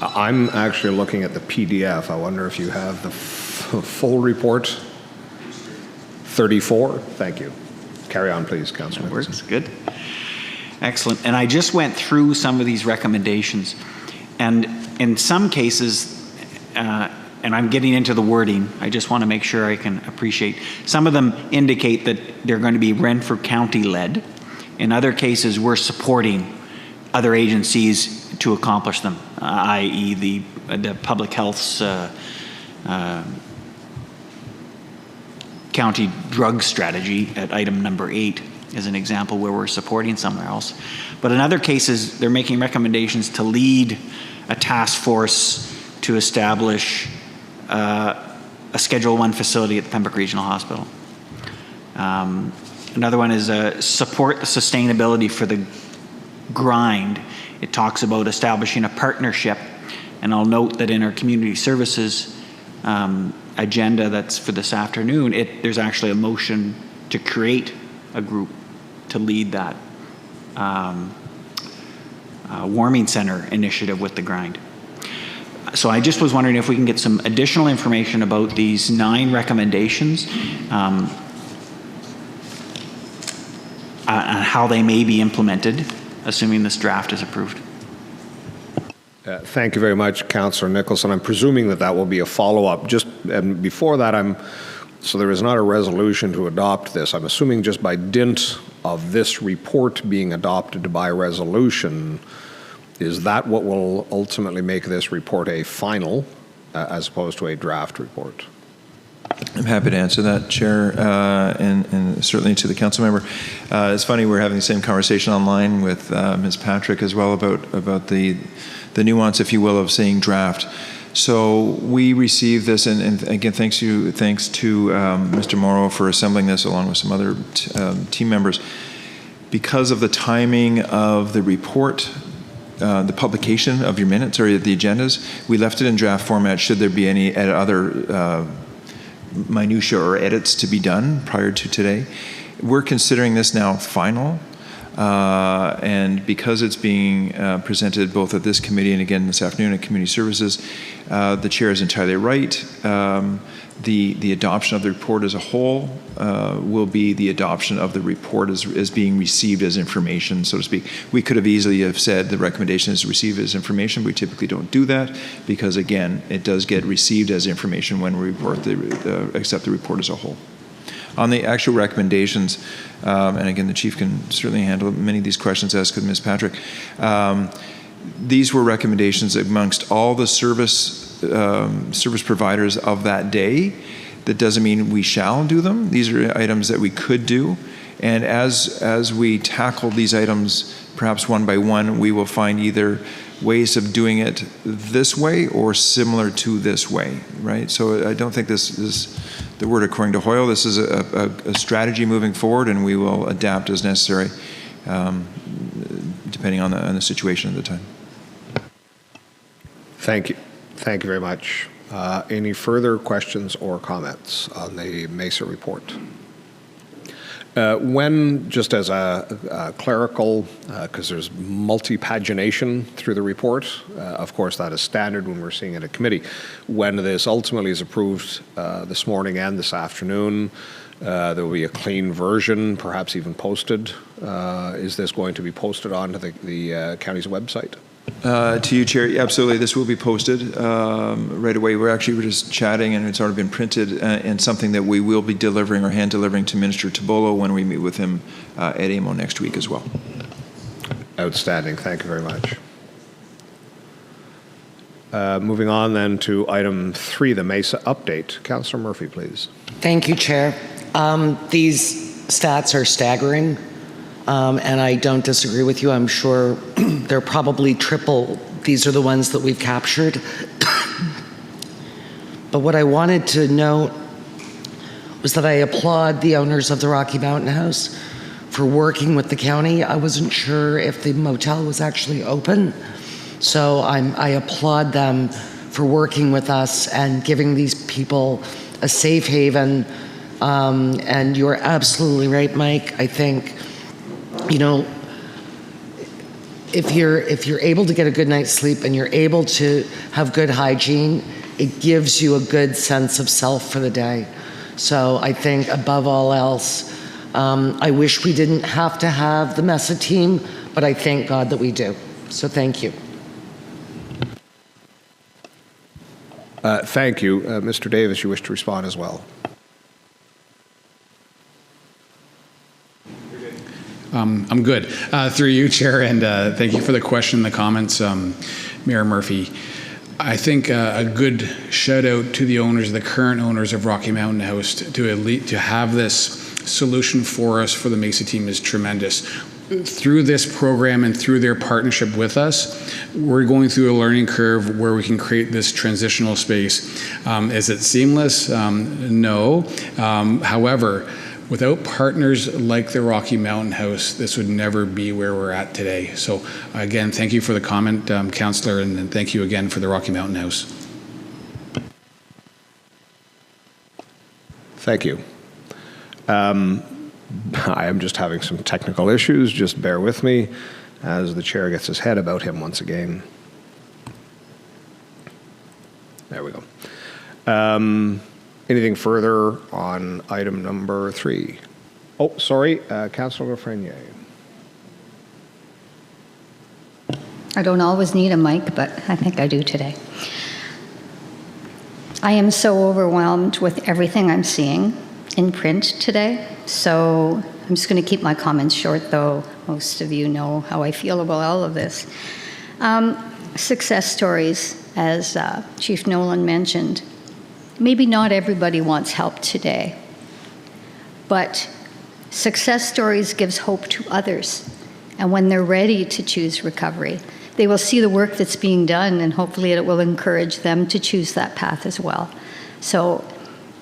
I'm actually looking at the PDF. I wonder if you have the full report. 34. Thank you. Carry on, please, Councillor. That works. Good. Excellent. And I just went through some of these recommendations, and in some cases, and I'm getting into the wording, I just want to make sure I can appreciate. Some of them indicate that they're going to be Renfrew County-led. In other cases, we're supporting other agencies to accomplish them, i.e. the public health's county drug strategy at item number 8 is an example where we're supporting somewhere else. But in other cases, they're making recommendations to lead a task force to establish a Schedule I facility at the Pembroke Regional Hospital. Another one is support the sustainability for the grind. It talks about establishing a partnership, and I'll note that in our community services agenda that's for this afternoon, there's actually a motion to create a group to lead that warming center initiative with the grind. So I just was wondering if we can get some additional information about these 9 recommendations and how they may be implemented, assuming this draft is approved. Thank you very much, Councillor Nicholson. I'm presuming that will be a follow-up. And before that, so there is not a resolution to adopt this. I'm assuming just by dint of this report being adopted by resolution, is that what will ultimately make this report a final as opposed to a draft report? I'm happy to answer that, Chair, and certainly to the council member. It's funny, we're having the same conversation online with Ms. Patrick as well about the nuance, if you will, of saying draft. So we received this, and again, thanks to Mr. Morrow for assembling this along with some other team members. Because of the timing of the report, the publication of your minutes or the agendas, we left it in draft format should there be any other minutia or edits to be done prior to today. We're considering this now final, and because it's being presented both at this committee and again this afternoon at Community Services, the chair is entirely right. The adoption of the report as a whole will be the adoption of the report as being received as information, so to speak. We could have easily have said the recommendation is received as information. We typically don't do that because, again, it does get received as information when we accept the report as a whole. On the actual recommendations, and again, the chief can certainly handle many of these questions asked of Ms. Patrick. These were recommendations amongst all the service providers of that day. That doesn't mean we shall do them. These are items that we could do. And as we tackle these items, perhaps one by one, we will find either ways of doing it this way or similar to this way, right? So I don't think this is the word according to Hoyle. This is a strategy moving forward, and we will adapt as necessary depending on the situation at the time. Thank you. Thank you very much. Any further questions or comments on the MESA report? When, just as a clerical, because there's multi-pagination through the report, of course that is standard when we're seeing it at committee. When this ultimately is approved this morning and this afternoon, there will be a clean version, perhaps even posted. Is this going to be posted onto the county's website? To you, Chair, absolutely. This will be posted right away. We're just chatting, and it's already been printed, and something that we will be delivering or hand delivering to Minister Tabolo when we meet with him at AMO next week as well. Outstanding. Thank you very much. Moving on then to item 3, the MESA update. Councillor Murphy, please. Thank you, Chair. These stats are staggering. And I don't disagree with you. I'm sure they're probably triple. These are the ones that we've captured. But what I wanted to note was that I applaud the owners of the Rocky Mountain House for working with the county. I wasn't sure if the motel was actually open. So I applaud them for working with us and giving these people a safe haven. And you're absolutely right, Mike. I think, you know, if you're able to get a good night's sleep and you're able to have good hygiene, it gives you a good sense of self for the day. So I think above all else, I wish we didn't have to have the MESA team, but I thank God that we do. So thank you. Thank you. Mr. Davis, you wish to respond as well. I'm good. Through you, Chair, and thank you for the question and the comments, Mayor Murphy. I think a good shout out to the owners, the current owners of Rocky Mountain House to have this solution for us for the MESA team is tremendous. through this program and through their partnership with us, we're going through a learning curve where we can create this transitional space. Is it seamless? No. However, without partners like the Rocky Mountain House, this would never be where we're at today. So again, thank you for the comment, Councillor, and thank you again for the Rocky Mountain House. Thank you. I am just having some technical issues. Just bear with me as the chair gets his head about him once again. There we go. Anything further on item number 3? Oh, sorry, Councillor Lafreniere. I don't always need a mic, but I think I do today. I am so overwhelmed with everything I'm seeing in print today, so I'm just going to keep my comments short, though most of you know how I feel about all of this. Success stories, as Chief Nolan mentioned. Maybe not everybody wants help today, but success stories gives hope to others, and when they're ready to choose recovery, they will see the work that's being done, and hopefully it will encourage them to choose that path as well. So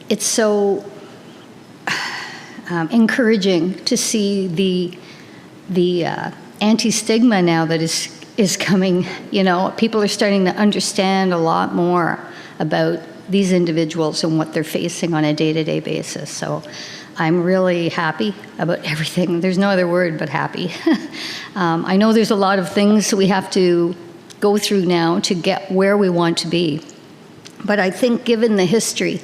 it's so encouraging to see the anti-stigma now that is coming. You know, people are starting to understand a lot more about these individuals and what they're facing on a day-to-day basis. So I'm really happy about everything. There's no other word but happy. I know there's a lot of things we have to go through now to get where we want to be. But I think given the history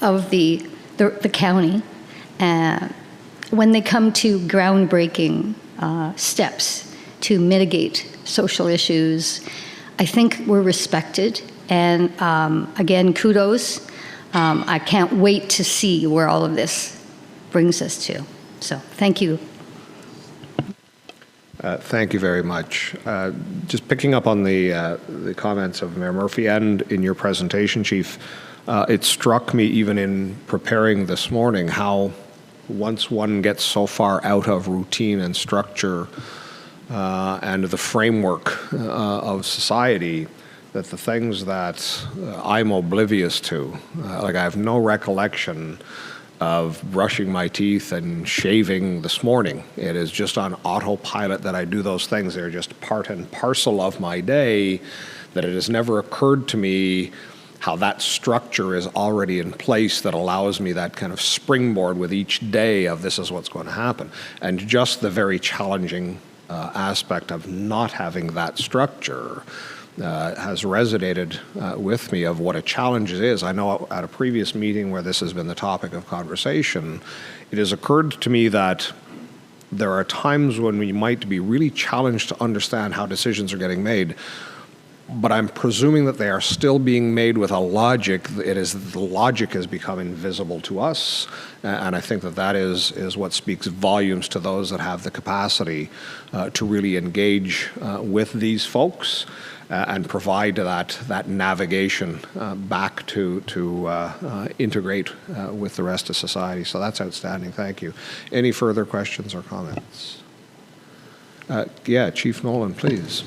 of the county, when they come to groundbreaking steps to mitigate social issues, I think we're respected. And again, kudos. I can't wait to see where all of this brings us to. So thank you. Thank you very much. Just picking up on the comments of Mayor Murphy and in your presentation, Chief, it struck me even in preparing this morning how once one gets so far out of routine and structure and the framework of society, that the things that I'm oblivious to, like I have no recollection of brushing my teeth and shaving this morning. It is just on autopilot that I do those things. They're just part and parcel of my day, that it has never occurred to me how that structure is already in place that allows me that kind of springboard with each day of this is what's going to happen. And just the very challenging aspect of not having that structure has resonated with me of what a challenge it is. I know at a previous meeting where this has been the topic of conversation, it has occurred to me that there are times when we might be really challenged to understand how decisions are getting made, but I'm presuming that they are still being made with a logic. The logic has become invisible to us, and I think that is what speaks volumes to those that have the capacity to really engage with these folks and provide that navigation back to integrate with the rest of society. So that's outstanding. Thank you. Any further questions or comments? Yeah, Chief Nolan, please.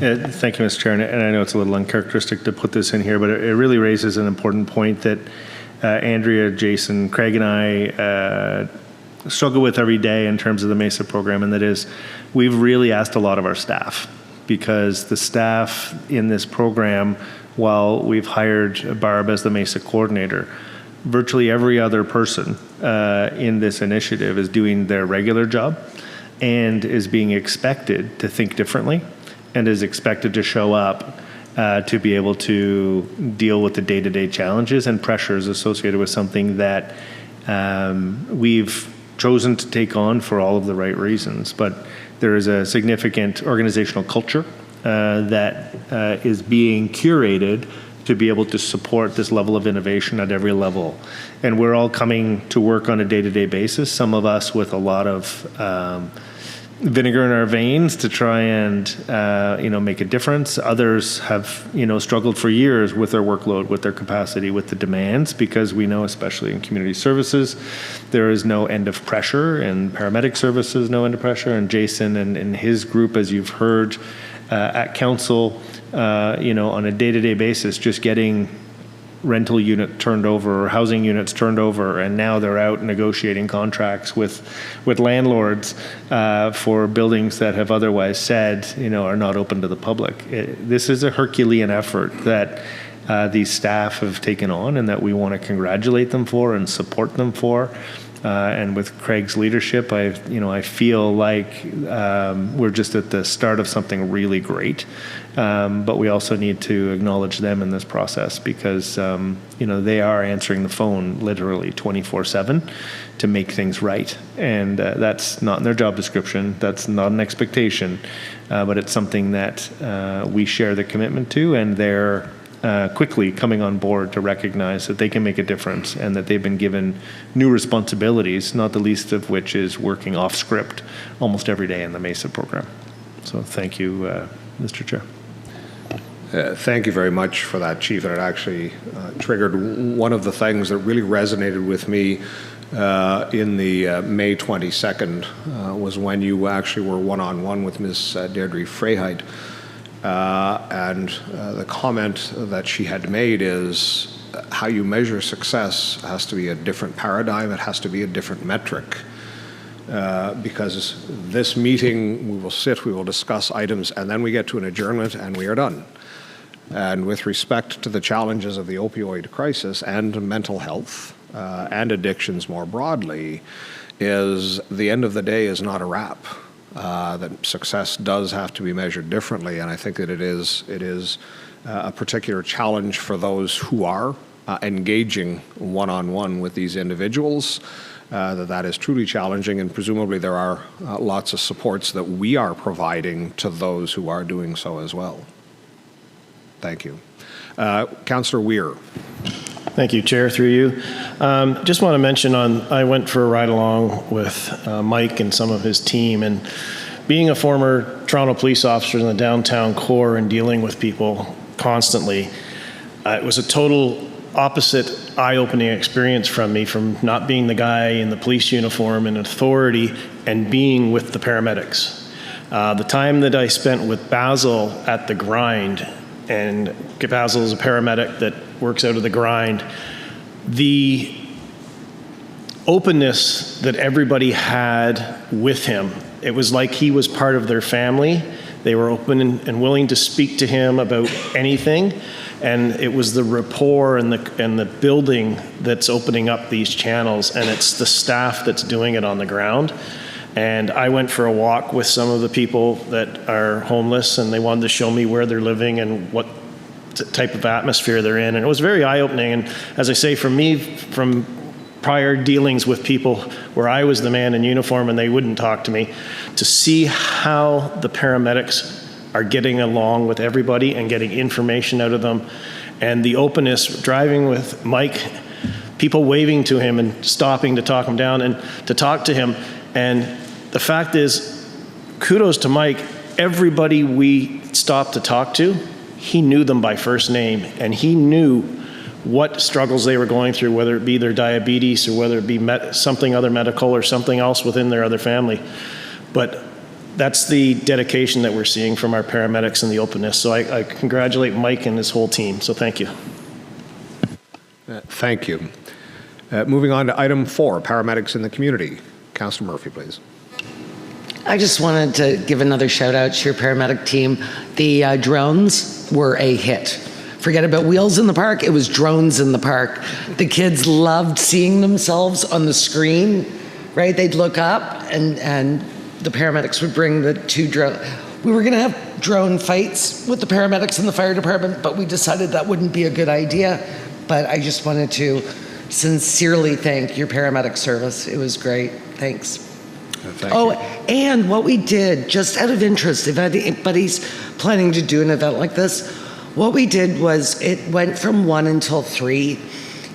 Yeah, thank you, Mr. Chair. And I know it's a little uncharacteristic to put this in here, but it really raises an important point that Andrea, Jason, Craig, and I struggle with every day in terms of the MESA program, and that is we've really asked a lot of our staff, because the staff in this program, while we've hired Barb as the MESA coordinator, virtually every other person in this initiative is doing their regular job and is being expected to think differently and is expected to show up to be able to deal with the day-to-day challenges and pressures associated with something that we've chosen to take on for all of the right reasons. But there is a significant organizational culture that is being curated to be able to support this level of innovation at every level. And we're all coming to work on a day-to-day basis, some of us with a lot of vinegar in our veins to try and make a difference. Others have struggled for years with their workload, with their capacity, with the demands, because we know, especially in community services, there is no end of pressure, and paramedic services no end of pressure. And Jason and his group, as you've heard at council, on a day-to-day basis, just getting rental unit turned over or housing units turned over, and now they're out negotiating contracts with landlords for buildings that have otherwise said are not open to the public. This is a Herculean effort that these staff have taken on, and that we want to congratulate them for and support them for. And with Craig's leadership, I feel like we're just at the start of something really great. But we also need to acknowledge them in this process, because they are answering the phone literally 24/7 to make things right, and that's not in their job description. That's not an expectation, but it's something that we share the commitment to, and they're quickly coming on board to recognize that they can make a difference, and that they've been given new responsibilities, not the least of which is working off script almost every day in the MESA program. So thank you, Mr. Chair. Thank you very much for that, Chief. And it actually triggered one of the things that really resonated with me in the May 22nd was when you actually were one-on-one with Ms. Deirdre Freyheit. And the comment that she had made is how you measure success has to be a different paradigm. It has to be a different metric. Because this meeting, we will sit, we will discuss items, and then we get to an adjournment and we are done. And with respect to the challenges of the opioid crisis and mental health and addictions more broadly, is the end of the day is not a wrap. That success does have to be measured differently, and I think that it is a particular challenge for those who are engaging one-on-one with these individuals. That is truly challenging, and presumably there are lots of supports that we are providing to those who are doing so as well. Thank you. Councillor Weir. Thank you, Chair, through you. Just want to mention I went for a ride along with Mike and some of his team, and being a former Toronto police officer in the downtown core and dealing with people constantly, it was a total opposite eye-opening experience from me, from not being the guy in the police uniform and authority and being with the paramedics. The time that I spent with Basil at the grind, and Basil is a paramedic that works out of the grind, the openness that everybody had with him, it was like he was part of their family. They were open and willing to speak to him about anything, and it was the rapport and the building that's opening up these channels, and it's the staff that's doing it on the ground. And I went for a walk with some of the people that are homeless, and they wanted to show me where they're living and what type of atmosphere they're in. And it was very eye-opening. And as I say, for me, from prior dealings with people where I was the man in uniform and they wouldn't talk to me, to see how the paramedics are getting along with everybody and getting information out of them, and the openness, driving with Mike, people waving to him and stopping to talk him down and to talk to him. And the fact is, kudos to Mike, everybody we stopped to talk to, he knew them by first name, and he knew what struggles they were going through, whether it be their diabetes or whether it be something other medical or something else within their other family. But that's the dedication that we're seeing from our paramedics and the openness. So I congratulate Mike and his whole team. So thank you. Thank you. Moving on to item 4, paramedics in the community. Councillor Murphy, please. I just wanted to give another shout out to your paramedic team. The drones were a hit. Forget about wheels in the park, it was drones in the park. The kids loved seeing themselves on the screen, right? They'd look up and the paramedics would bring the 2 drones. We were gonna have drone fights with the paramedics and the fire department, but we decided that wouldn't be a good idea. But I just wanted to sincerely thank your paramedic service. It was great. Thanks. Thank you. And what we did, just out of interest, if anybody's planning to do an event like this, what we did was it went from 1 until 3,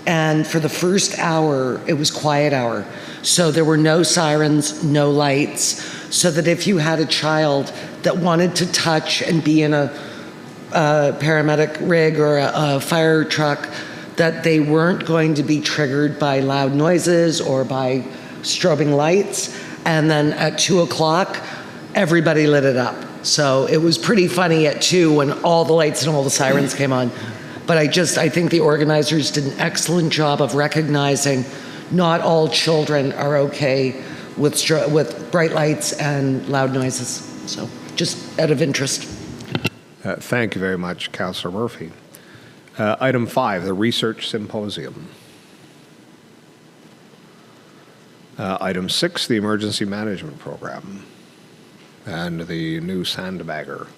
And for the first hour, it was quiet hour. So there were no sirens, no lights, so that if you had a child that wanted to touch and be in a paramedic rig or a fire truck, that they weren't going to be triggered by loud noises or by strobing lights. And then at 2 o'clock, everybody lit it up. So it was pretty funny at 2 when all the lights and all the sirens came on. But I think the organizers did an excellent job of recognizing not all children are okay with bright lights and loud noises. So just out of interest. Thank you very much, Councillor Murphy. Item 5, the Research Symposium. Item 6, the Emergency Management Program and the new sandbagger.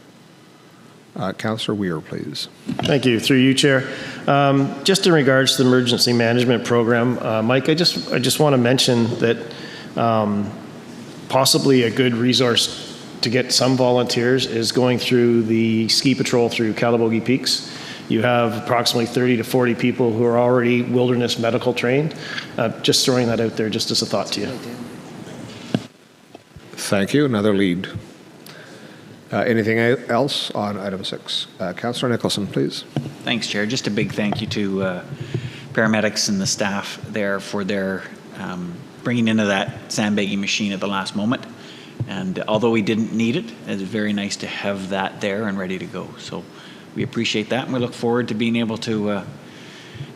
Councillor Weir, please. Thank you. Through you, Chair. Just in regards to the emergency management program, Mike, I just want to mention that possibly a good resource to get some volunteers is going through the ski patrol through Calabogie Peaks. You have approximately 30 to 40 people who are already wilderness medical trained. Just throwing that out there just as a thought to you. Thank you. Another lead. Anything else on item 6? Councillor Nicholson, please. Thanks, Chair. Just a big thank you to paramedics and the staff there for their bringing into that sandbagging machine at the last moment. And although we didn't need it, it's very nice to have that there and ready to go. So we appreciate that, and we look forward to being able to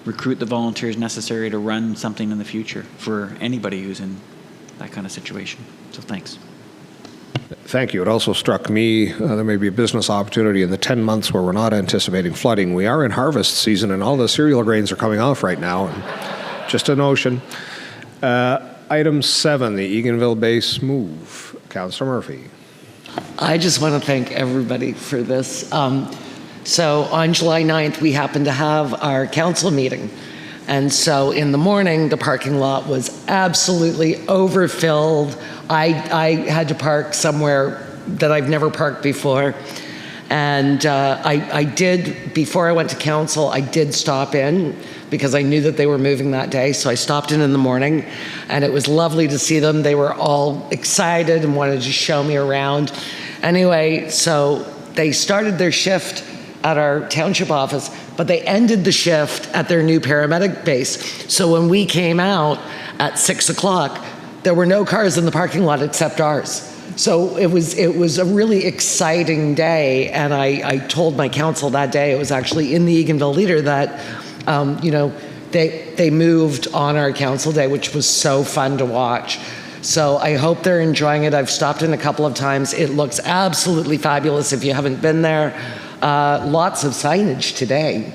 recruit the volunteers necessary to run something in the future for anybody who's in that kind of situation. So thanks. Thank you. It also struck me there may be a business opportunity in the 10 months where we're not anticipating flooding. We are in harvest season, and all the cereal grains are coming off right now. And just a notion. Item 7, the Eganville base move. Councillor Murphy. I just want to thank everybody for this. So on July 9th, we happened to have our council meeting. And so in the morning, the parking lot was absolutely overfilled. I had to park somewhere that I've never parked before. And I did, before I went to council, I did stop in because I knew that they were moving that day. So I stopped in the morning, and it was lovely to see them. They were all excited and wanted to show me around. Anyway, so they started their shift at our township office, but they ended the shift at their new paramedic base. So when we came out at 6 o'clock, there were no cars in the parking lot except ours. So it was a really exciting day, and I told my council that day, it was actually in the Eganville Leader, that they moved on our council day, which was so fun to watch. So I hope they're enjoying it. I've stopped in a couple of times. It looks absolutely fabulous if you haven't been there. Lots of signage today.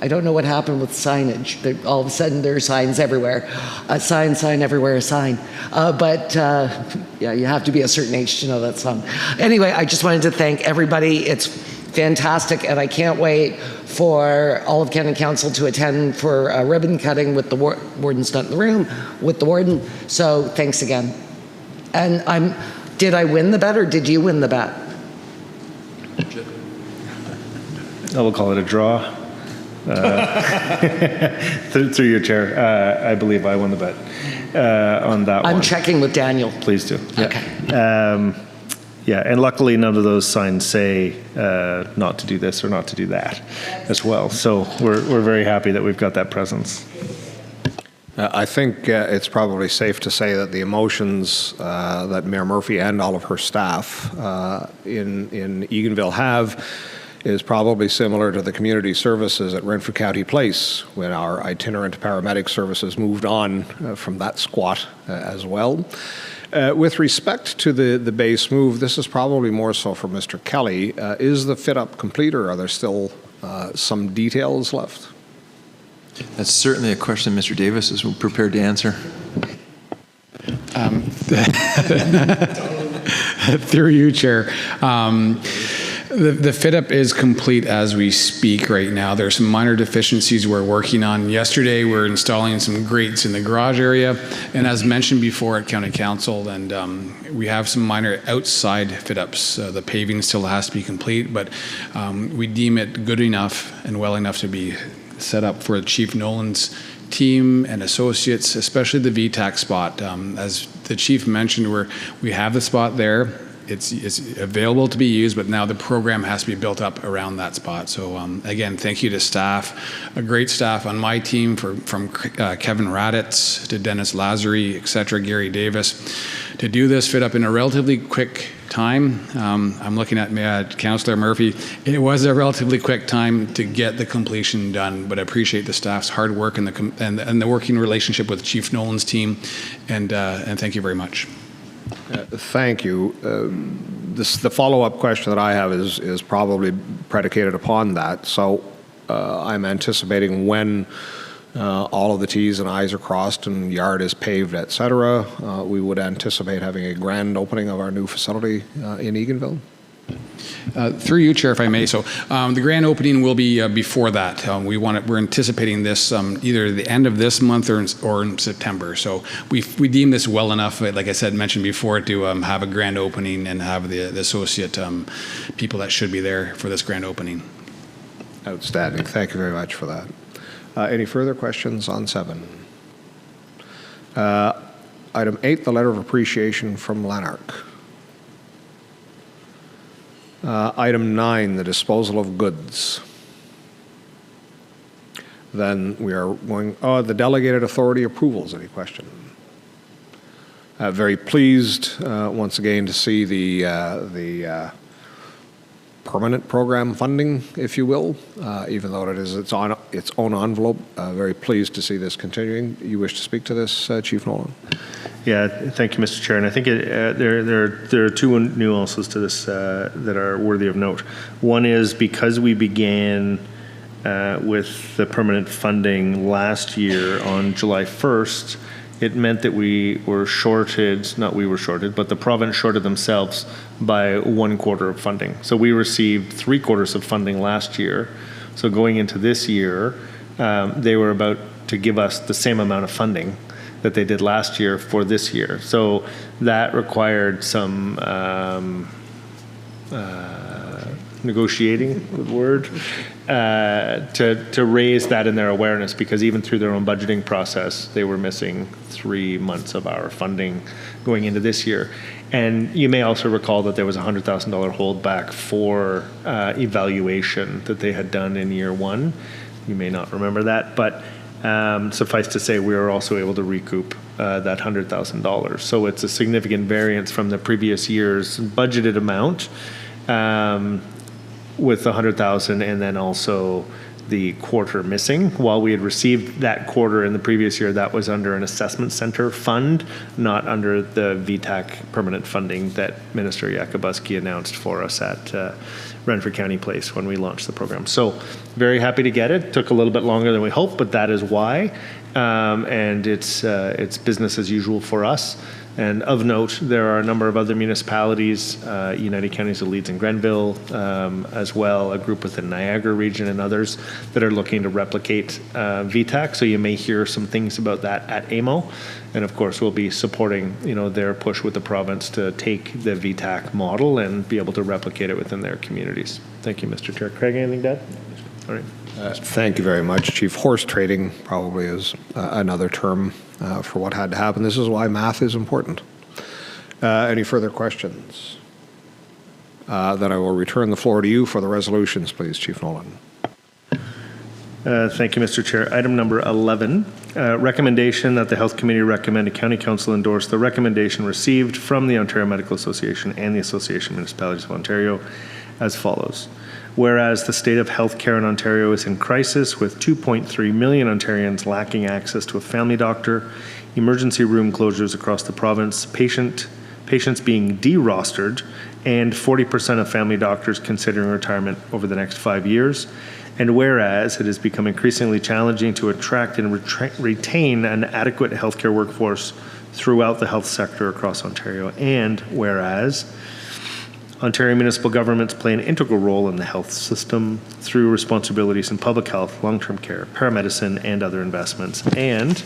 I don't know what happened with signage. All of a sudden, there are signs everywhere. A sign everywhere, a sign. Yeah, you have to be a certain age to know that song. Anyway, I just wanted to thank everybody. It's fantastic, and I can't wait for all of Cannon Council to attend for a ribbon cutting with the warden's not in the room, with the warden. So thanks again. And did I win the bet, or did you win the bet? I will call it a draw. Through your chair, I believe I won the bet on that one. I'm checking with Daniel. Please do. Yeah. Okay. Yeah, and luckily none of those signs say not to do this or not to do that as well. So we're very happy that we've got that presence. I think it's probably safe to say that the emotions that Mayor Murphy and all of her staff in Eganville have is probably similar to the community services at Renfrew County Place when our itinerant paramedic services moved on from that squat as well. With respect to the base move, this is probably more so for Mr. Kelly. Is the fit-up complete, or are there still some details left? That's certainly a question Mr. Davis is prepared to answer. Through you, Chair. The fit-up is complete as we speak right now. There are some minor deficiencies we're working on. Yesterday, we're installing some grates in the garage area, and as mentioned before at County Council, and we have some minor outside fit-ups. The paving still has to be complete, but we deem it good enough and well enough to be set up for Chief Nolan's team and associates, especially the VTAC spot. As the chief mentioned, we have the spot there. It's available to be used, but now the program has to be built up around that spot. So again, thank you to staff, a great staff on my team, from Kevin Raditz to Dennis Lazary, et cetera, Gary Davis, to do this fit up in a relatively quick time. I'm looking at Councillor Murphy. It was a relatively quick time to get the completion done, but I appreciate the staff's hard work and the working relationship with Chief Nolan's team, and thank you very much. Thank you. The follow-up question that I have is probably predicated upon that. So I'm anticipating when all of the T's and I's are crossed and yard is paved, et cetera, we would anticipate having a grand opening of our new facility in Eganville. Through you, Chair, if I may. So the grand opening will be before that. We're anticipating this either the end of this month or in September. So we deem this well enough, like I said, mentioned before, to have a grand opening and have the associate people that should be there for this grand opening. Outstanding. Thank you very much for that. Any further questions on 7? Item 8, the letter of appreciation from Lanark. Item 9, the disposal of goods. Then we are going, the delegated authority approvals. Any question? Very pleased once again to see the permanent program funding, if you will, even though it is its own envelope. Very pleased to see this continuing. You wish to speak to this, Chief Nolan? Yeah, thank you, Mr. Chair. And I think there are two nuances to this that are worthy of note. One is because we began with the permanent funding last year on July 1st, it meant that we were shorted, not we were shorted, but the province shorted themselves by 1/4 of funding. So we received 3/4 of funding last year. So going into this year, they were about to give us the same amount of funding that they did last year for this year. So that required some negotiating, good word, to raise that in their awareness, because even through their own budgeting process, they were missing 3 months of our funding going into this year. And you may also recall that there was a $100,000 holdback for evaluation that they had done in year 1. You may not remember that, but suffice to say, we were also able to recoup that $100,000. So it's a significant variance from the previous year's budgeted amount, with the $100,000 and then also the quarter missing. While we had received that quarter in the previous year, that was under an assessment center fund, not under the VTAC permanent funding that Minister Yakubuski announced for us at Renfrew County Place when we launched the program. So very happy to get it. Took a little bit longer than we hoped, but that is why. And it's business as usual for us. And of note, there are a number of other municipalities, United Counties of Leeds and Grenville, as well, a group within Niagara region and others that are looking to replicate VTAC. So you may hear some things about that at AMO. And of course, we'll be supporting, their push with the province to take the VTAC model and be able to replicate it within their communities. Thank you, Mr. Chair. Craig, anything to add? All right. Thank you very much, Chief. Horse trading probably is another term for what had to happen. This is why math is important. Any further questions? Then I will return the floor to you for the resolutions, please, Chief Nolan. Thank you, Mr. Chair. Item number 11, recommendation that the Health Committee recommend a County Council endorse the recommendation received from the Ontario Medical Association and the Association of Municipalities of Ontario as follows. Whereas the state of healthcare in Ontario is in crisis with 2.3 million Ontarians lacking access to a family doctor, emergency room closures across the province, patients being de-rostered, and 40% of family doctors considering retirement over the next 5 years. And whereas it has become increasingly challenging to attract and retain an adequate healthcare workforce throughout the health sector across Ontario. And whereas Ontario municipal governments play an integral role in the health system through responsibilities in public health, long-term care, paramedicine, and other investments. And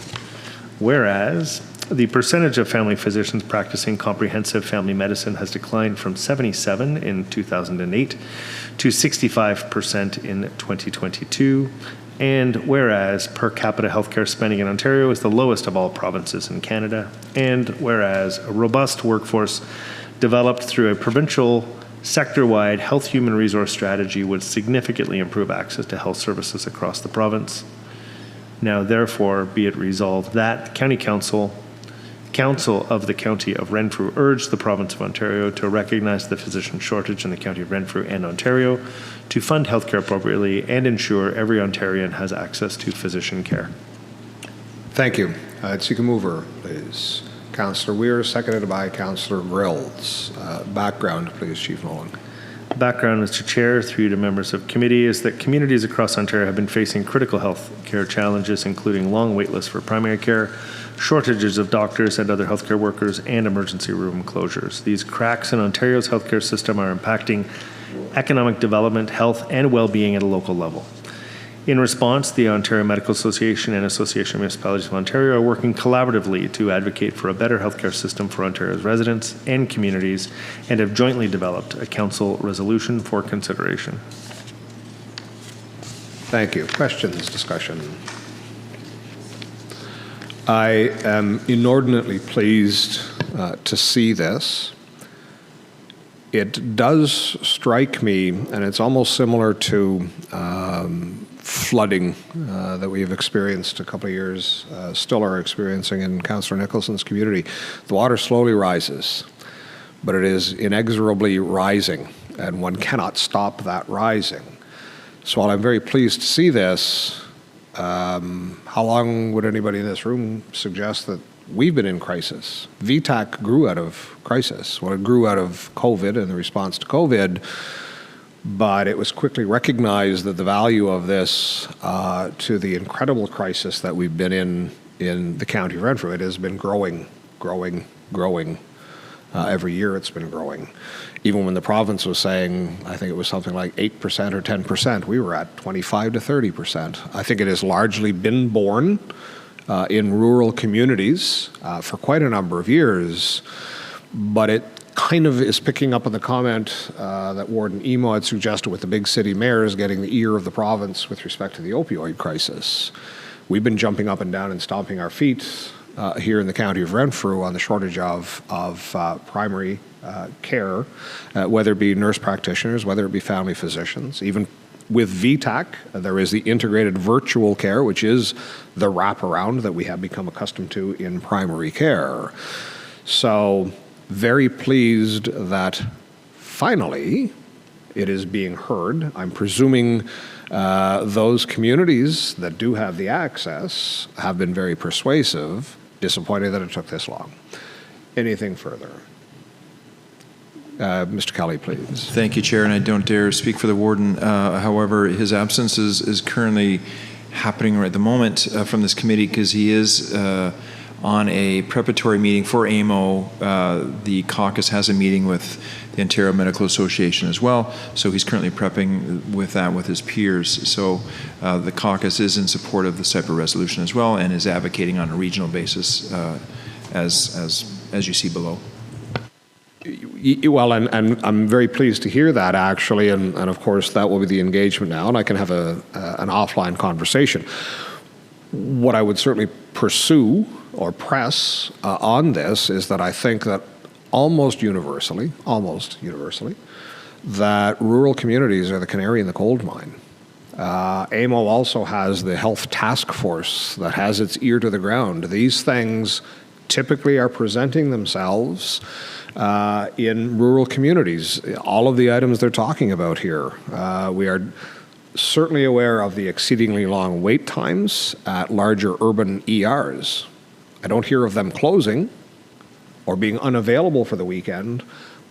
whereas the percentage of family physicians practicing comprehensive family medicine has declined from 77 in 2008 to 65% in 2022. And whereas per capita healthcare spending in Ontario is the lowest of all provinces in Canada. And whereas a robust workforce developed through a provincial sector-wide health human resource strategy would significantly improve access to health services across the province. Now therefore be it resolved that County Council of the County of Renfrew urged the Province of Ontario to recognize the physician shortage in the County of Renfrew and Ontario, to fund healthcare appropriately, and ensure every Ontarian has access to physician care. Thank you. Seek a mover, please. Councillor Weir, seconded by Councillor Grills. Background, please, Chief Nolan. Background, Mr. Chair, through you to members of committee, is that communities across Ontario have been facing critical health care challenges, including long wait lists for primary care, shortages of doctors and other healthcare workers, and emergency room closures. These cracks in Ontario's healthcare system are impacting economic development, health, and well-being at a local level. In response, the Ontario Medical Association and Association of Municipalities of Ontario are working collaboratively to advocate for a better healthcare system for Ontario's residents and communities, and have jointly developed a council resolution for consideration. Thank you. Questions, discussion? I am inordinately pleased to see this. It does strike me, and it's almost similar to flooding that we have experienced a couple of years, still are experiencing in Councillor Nicholson's community. The water slowly rises, but it is inexorably rising, and one cannot stop that rising. So while I'm very pleased to see this, how long would anybody in this room suggest that we've been in crisis? VTAC grew out of crisis. Well, it grew out of COVID and the response to COVID, but it was quickly recognized that the value of this to the incredible crisis that we've been in the County of Renfrew, it has been growing. Every year it's been growing. Even when the province was saying, I think it was something like 8% or 10%, we were at 25 to 30%. I think it has largely been born in rural communities for quite a number of years, but it kind of is picking up on the comment that Warden Emo had suggested with the big city mayors getting the ear of the province with respect to the opioid crisis. We've been jumping up and down and stomping our feet here in the County of Renfrew on the shortage of primary care, whether it be nurse practitioners, whether it be family physicians. Even with VTAC, there is the integrated virtual care, which is the wraparound that we have become accustomed to in primary care. So very pleased that finally it is being heard. I'm presuming those communities that do have the access have been very persuasive. Disappointed that it took this long. Anything further? Mr. Kelly, please. Thank you, Chair, and I don't dare speak for the warden. However, his absence is currently happening right at the moment from this committee because he is on a preparatory meeting for AMO. The caucus has a meeting with the Ontario Medical Association as well, so he's currently prepping with that with his peers. So the caucus is in support of the CIPER resolution as well and is advocating on a regional basis as you see below. Well, and I'm very pleased to hear that, actually, and of course that will be the engagement now, and I can have an offline conversation. What I would certainly pursue or press on this is that I think that almost universally, that rural communities are the canary in the coal mine. AMO also has the health task force that has its ear to the ground. These things typically are presenting themselves in rural communities. All of the items they're talking about here. We are certainly aware of the exceedingly long wait times at larger urban ERs. I don't hear of them closing or being unavailable for the weekend,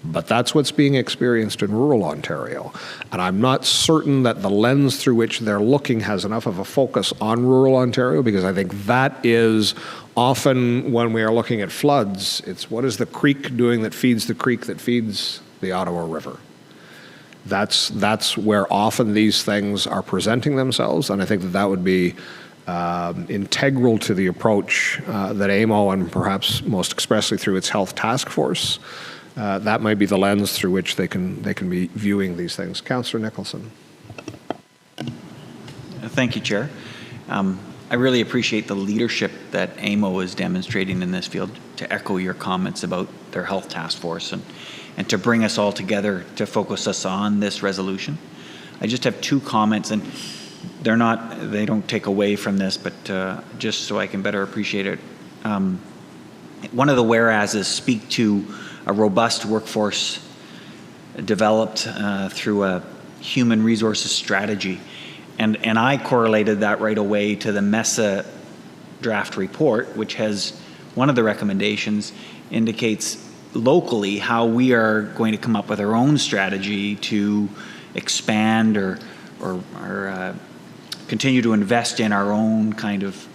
but that's what's being experienced in rural Ontario. And I'm not certain that the lens through which they're looking has enough of a focus on rural Ontario, because I think that is often when we are looking at floods, it's what is the creek doing that feeds the creek that feeds the Ottawa River. That's where often these things are presenting themselves, and I think that would be integral to the approach that AMO, and perhaps most expressly through its health task force, that might be the lens through which they can be viewing these things. Councillor Nicholson. Thank you, Chair. I really appreciate the leadership that AMO is demonstrating in this field, to echo your comments about their health task force and to bring us all together to focus us on this resolution. I just have two comments, and they don't take away from this, but just so I can better appreciate it. One of the whereases speak to a robust workforce developed through a human resources strategy. And I correlated that right away to the MESA draft report, which has one of the recommendations indicates locally how we are going to come up with our own strategy to expand or continue to invest in our own kind of,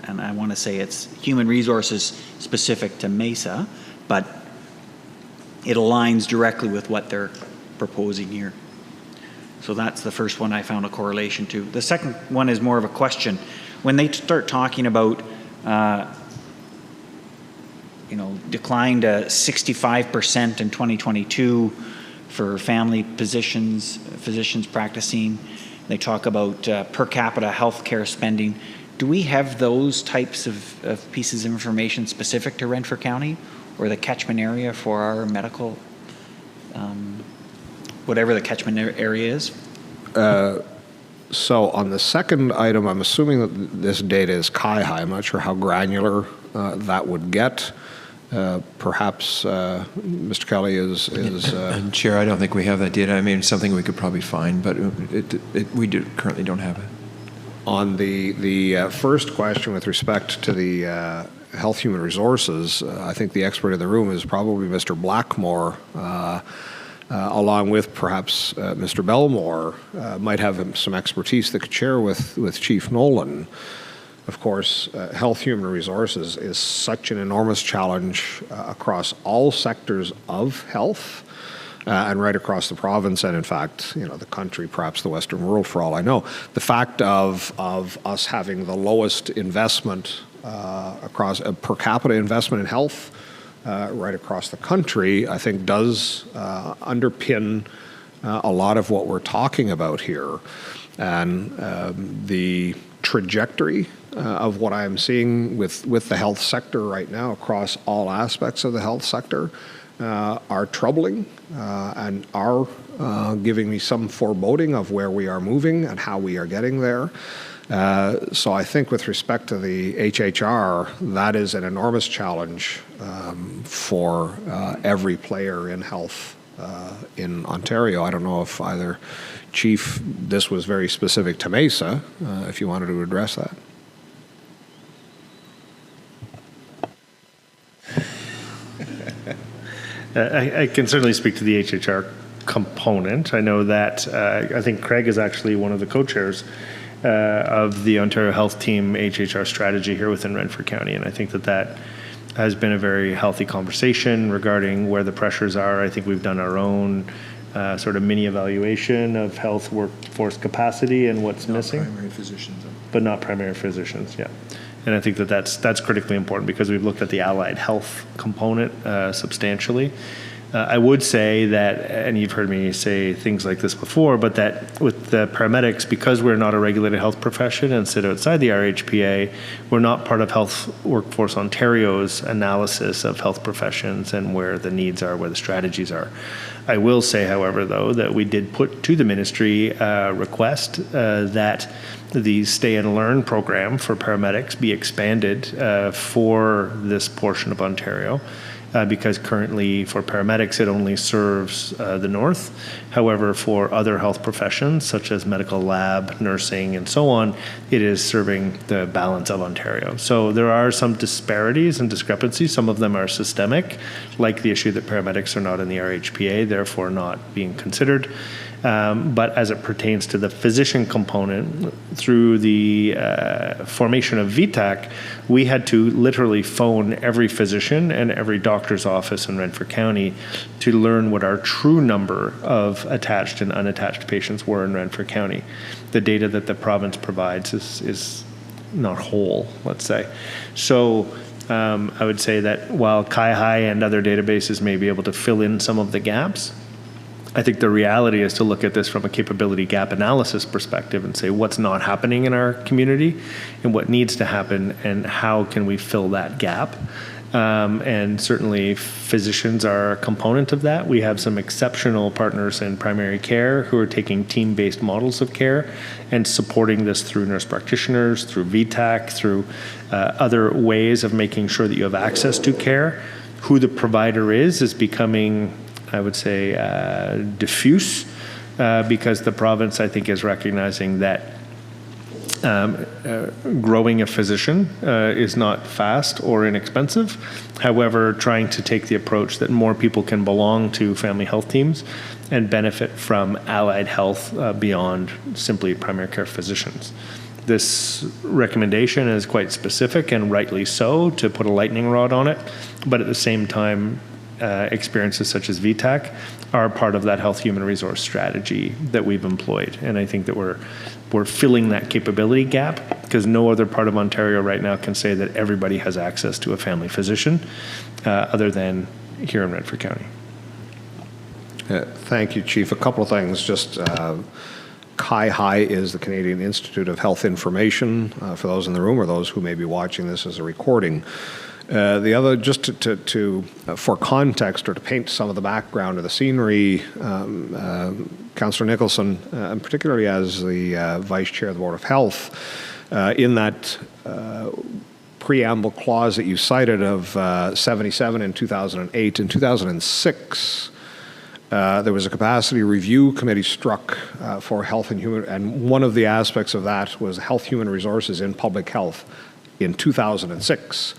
and I want to say it's human resources specific to MESA, but it aligns directly with what they're proposing here. So that's the first one I found a correlation to. The second one is more of a question. When they start talking about, decline to 65% in 2022 for family physicians practicing, they talk about per capita healthcare spending. Do we have those types of pieces of information specific to Renfrew County or the catchment area for our medical whatever the catchment area is? So on the second item, I'm assuming that this data is CAI. I'm not sure how granular that would get. Perhaps Mr. Kelly is Chair, I don't think we have that data. I mean, it's something we could probably find, but we currently don't have it. On the first question with respect to the Health Human Resources, I think the expert in the room is probably Mr. Blackmore, along with perhaps Mr. Belmore, might have some expertise that could share with Chief Nolan. Of course, Health Human Resources is such an enormous challenge across all sectors of health and right across the province and, in fact, the country, perhaps the Western world for all I know. The fact of us having the lowest investment across per capita investment in health right across the country, I think does underpin a lot of what we're talking about here. And the trajectory of what I'm seeing with the health sector right now across all aspects of the health sector are troubling and are giving me some foreboding of where we are moving and how we are getting there. So I think with respect to the HHR, that is an enormous challenge for every player in health in Ontario. I don't know if either Chief, this was very specific to MESA, if you wanted to address that. I can certainly speak to the HHR component. I know that I think Craig is actually one of the co-chairs of the Ontario Health Team HHR strategy here within Renfrew County, and I think that has been a very healthy conversation regarding where the pressures are. I think we've done our own sort of mini evaluation of health workforce capacity and what's missing. Primary physicians. But not primary physicians, yeah. And I think that's critically important because we've looked at the allied health component substantially. I would say that, and you've heard me say things like this before, but that with the paramedics, because we're not a regulated health profession and sit outside the RHPA, we're not part of Health Workforce Ontario's analysis of health professions and where the needs are, where the strategies are. I will say, however, though, that we did put to the ministry a request that the Stay and Learn program for paramedics be expanded for this portion of Ontario. Because currently for paramedics it only serves the north. However, for other health professions such as medical lab, nursing, and so on, it is serving the balance of Ontario. So there are some disparities and discrepancies. Some of them are systemic, like the issue that paramedics are not in the RHPA, therefore not being considered. But as it pertains to the physician component, through the formation of VTAC, we had to literally phone every physician and every doctor's office in Renfrew County to learn what our true number of attached and unattached patients were in Renfrew County. The data that the province provides is not whole, let's say. So I would say that while CAI and other databases may be able to fill in some of the gaps, I think the reality is to look at this from a capability gap analysis perspective and say what's not happening in our community and what needs to happen and how can we fill that gap. And certainly physicians are a component of that. We have some exceptional partners in primary care who are taking team-based models of care and supporting this through nurse practitioners, through VTAC, through other ways of making sure that you have access to care. Who the provider is becoming, I would say, diffuse because the province, I think, is recognizing that growing a physician is not fast or inexpensive. However, trying to take the approach that more people can belong to family health teams and benefit from allied health beyond simply primary care physicians. This recommendation is quite specific, and rightly so, to put a lightning rod on it, but at the same time, experiences such as VTAC are part of that health human resource strategy that we've employed. And I think that we're filling that capability gap because no other part of Ontario right now can say that everybody has access to a family physician other than here in Renfrew County. Thank you, Chief. A couple of things. Just CIHI is the Canadian Institute of Health Information, for those in the room or those who may be watching this as a recording. The other, just for context or to paint some of the background of the scenery, Councillor Nicholson, and particularly as the Vice Chair of the Board of Health, in that preamble clause that you cited of 77 in 2008, in 2006, there was a capacity review committee struck for health and human, and one of the aspects of that was health human resources in public health in 2006.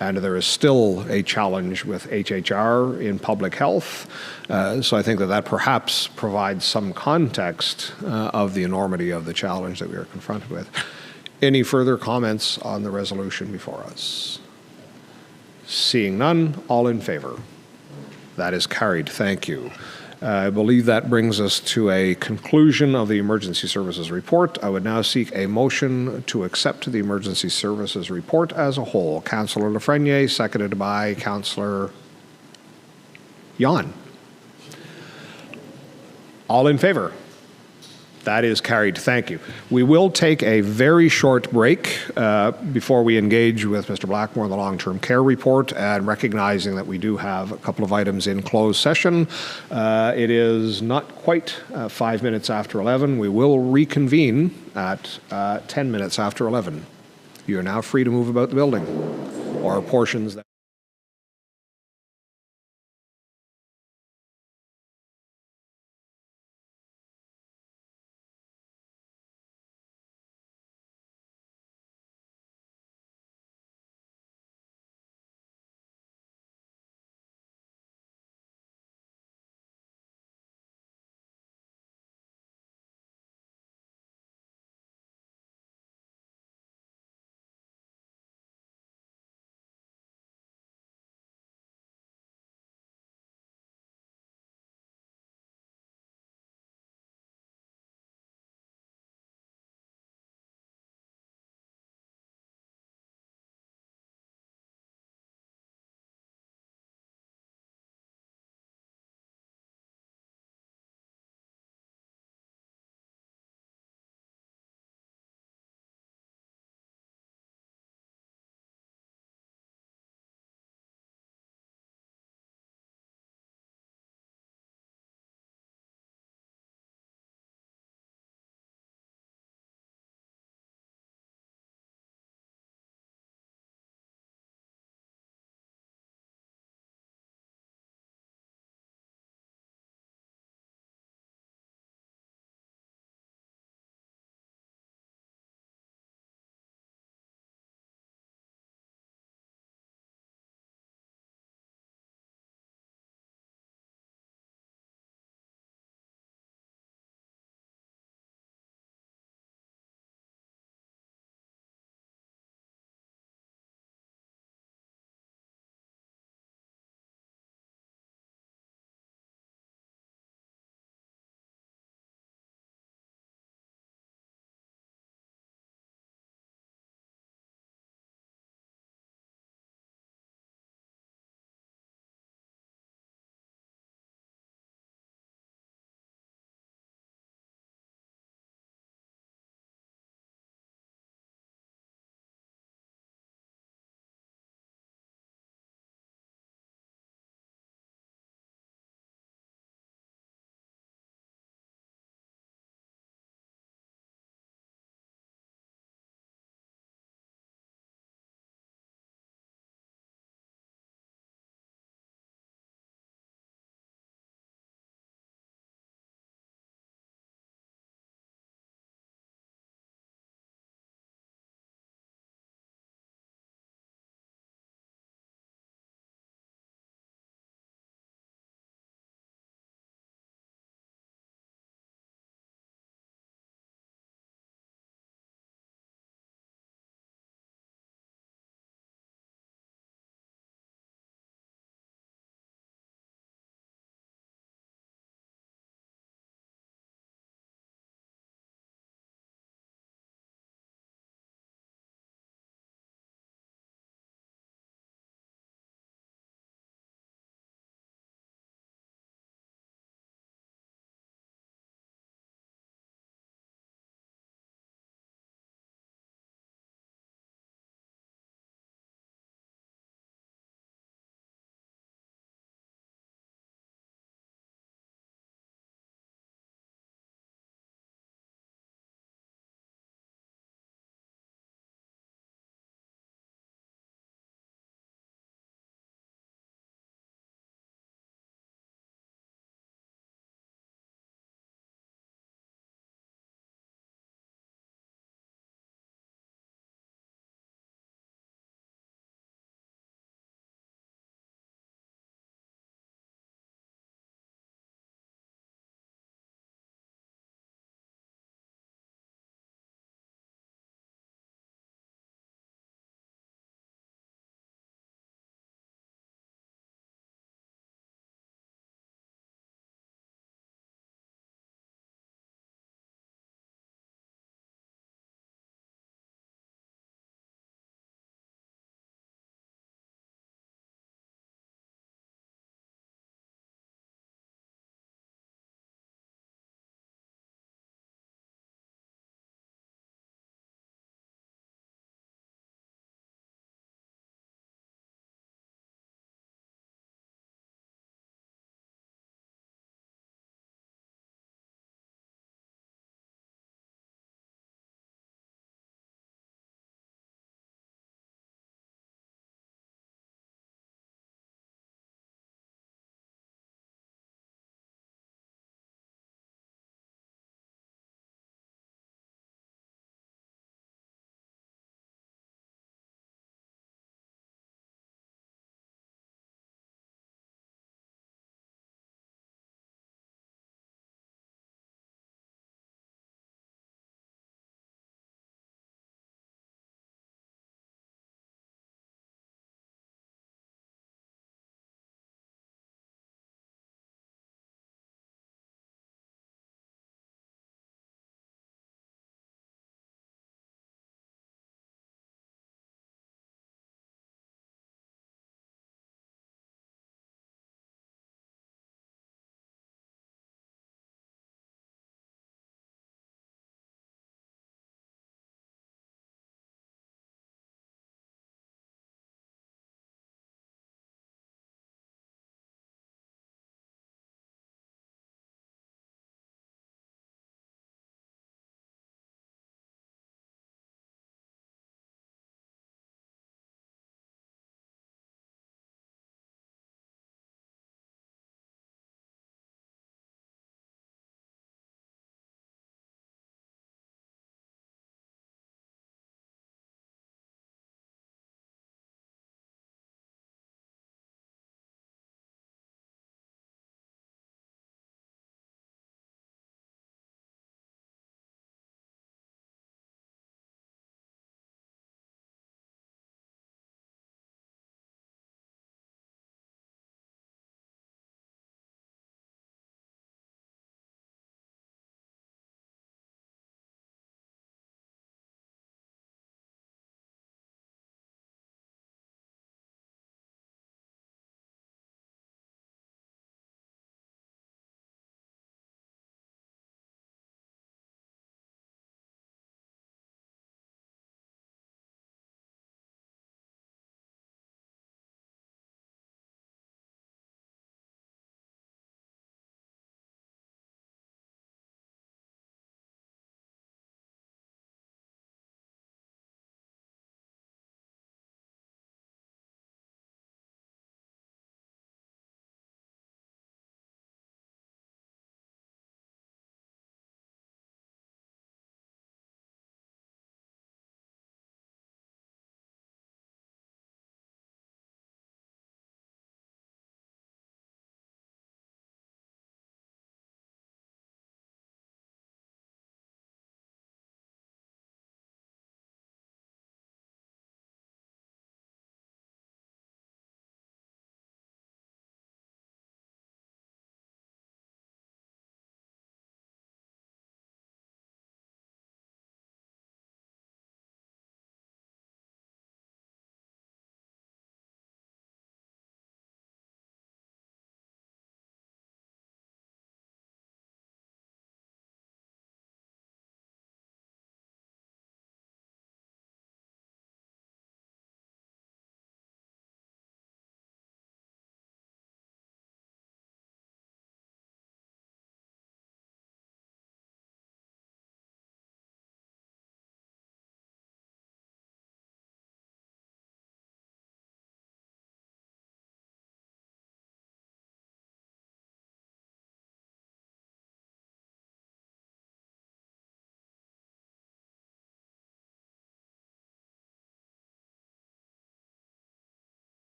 And there is still a challenge with HHR in public health. So I think that perhaps provides some context of the enormity of the challenge that we are confronted with. Any further comments on the resolution before us? Seeing none, all in favor? That is carried. Thank you. I believe that brings us to a conclusion of the Emergency Services Report. I would now seek a motion to accept the Emergency Services Report as a whole. Councillor Lafreniere, seconded by Councillor Yon. All in favor? That is carried. Thank you. We will take a very short break before we engage with Mr. Blackmore on the long-term care report, and recognizing that we do have a couple of items in closed session. It is not quite 5 minutes after 11. We will reconvene at 10 minutes after 11. You are now free to move about the building or portions that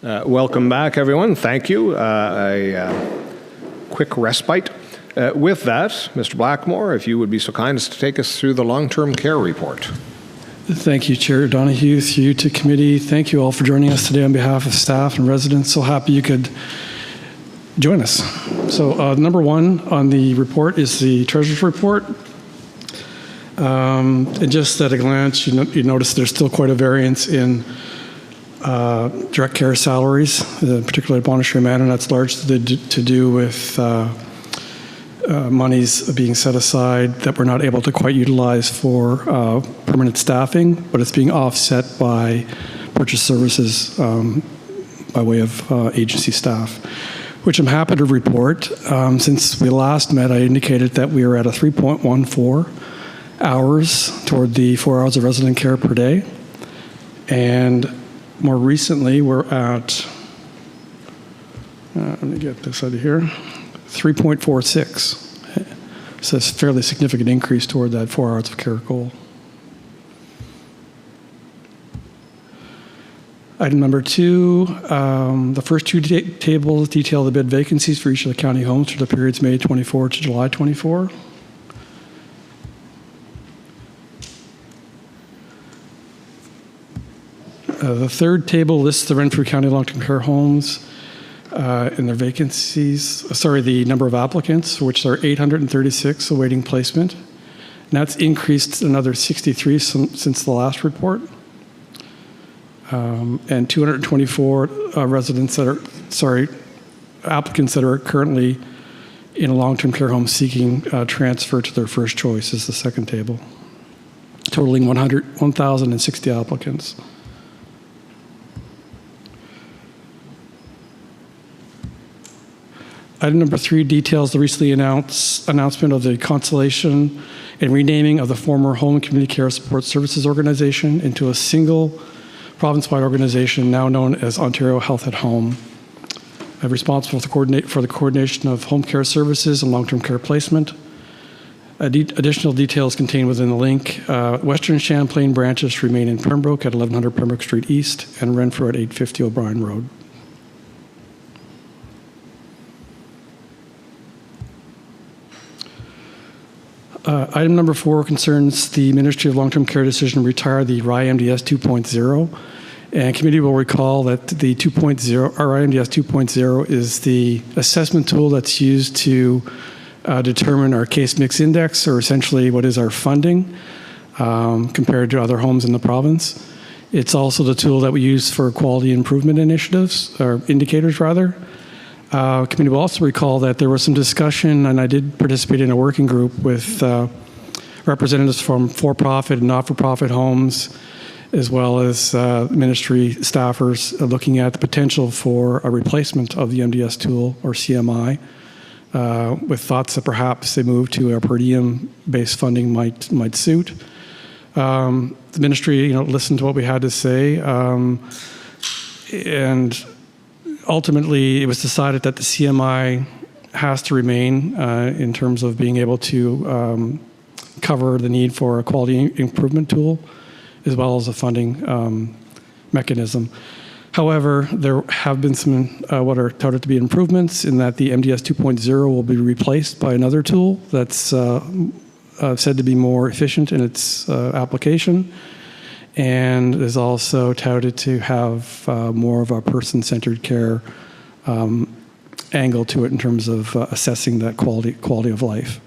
Welcome back, everyone. Thank you. A quick respite. With that, Mr. Blackmore, if you would be so kind as to take us through the long-term care report. Thank you, Chair Donahue, through you to committee. Thank you all for joining us today on behalf of staff and residents. So happy you could join us. So number one on the report is the Treasurer's report. And just at a glance, you notice there's still quite a variance in direct care salaries, particularly at Monastery Manor, and that's largely to do with monies being set aside that we're not able to quite utilize for permanent staffing, but it's being offset by purchase services by way of agency staff, which I'm happy to report. Since we last met, I indicated that we are at a 3.14 hours toward the 4 hours of resident care per day. And more recently, we're at, let me get this out of here, 3.46. So it's a fairly significant increase toward that 4 hours of care goal. Item number two, the first two tables detail the bid vacancies for each of the county homes for the periods May 24 to July 24. The third table lists the Renfrew County long-term care homes and their vacancies, the number of applicants, which are 836 awaiting placement. And that's increased another 63 since the last report. And 224 applicants that are currently in a long-term care home seeking transfer to their first choice is the second table, totaling 1,060 applicants. Item number three details the recently announcement of the consolidation and renaming of the former Home and Community Care Support Services Organization into a single province-wide organization now known as Ontario Health at Home. I'm responsible for the coordination of home care services and long-term care placement. Additional details contained within the link. Western Champlain branches remain in Pembroke at 1100 Pembroke Street East and Renfrew at 850 O'Brien Road. Item number four concerns the Ministry of Long-Term Care decision to retire the RIMDS 2.0. And committee will recall that the 2.0, RIMDS 2.0 is the assessment tool that's used to determine our case mix index, or essentially what is our funding compared to other homes in the province. It's also the tool that we use for quality improvement initiatives, or indicators rather. Committee will also recall that there was some discussion, and I did participate in a working group with representatives from for-profit and not-for-profit homes, as well as ministry staffers looking at the potential for a replacement of the MDS tool, or CMI, with thoughts that perhaps a move to a per diem-based funding might suit. The ministry, listened to what we had to say, and ultimately, it was decided that the CMI has to remain in terms of being able to cover the need for a quality improvement tool, as well as a funding mechanism. However, there have been some what are touted to be improvements in that the MDS 2.0 will be replaced by another tool that's said to be more efficient in its application, and is also touted to have more of a person-centered care angle to it in terms of assessing that quality of life.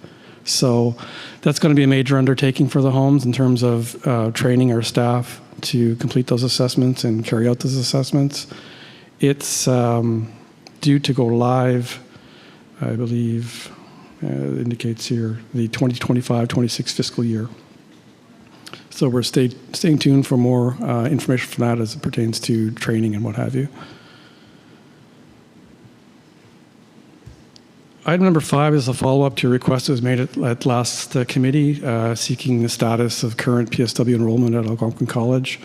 So that's going to be a major undertaking for the homes in terms of training our staff to complete those assessments and carry out those assessments. It's due to go live, I believe, it indicates here, the 2025-26 fiscal year. So we're staying tuned for more information from that as it pertains to training and what have you. Item number 5 is a follow-up to a request that was made at last committee seeking the status of current PSW enrollment at Algonquin College.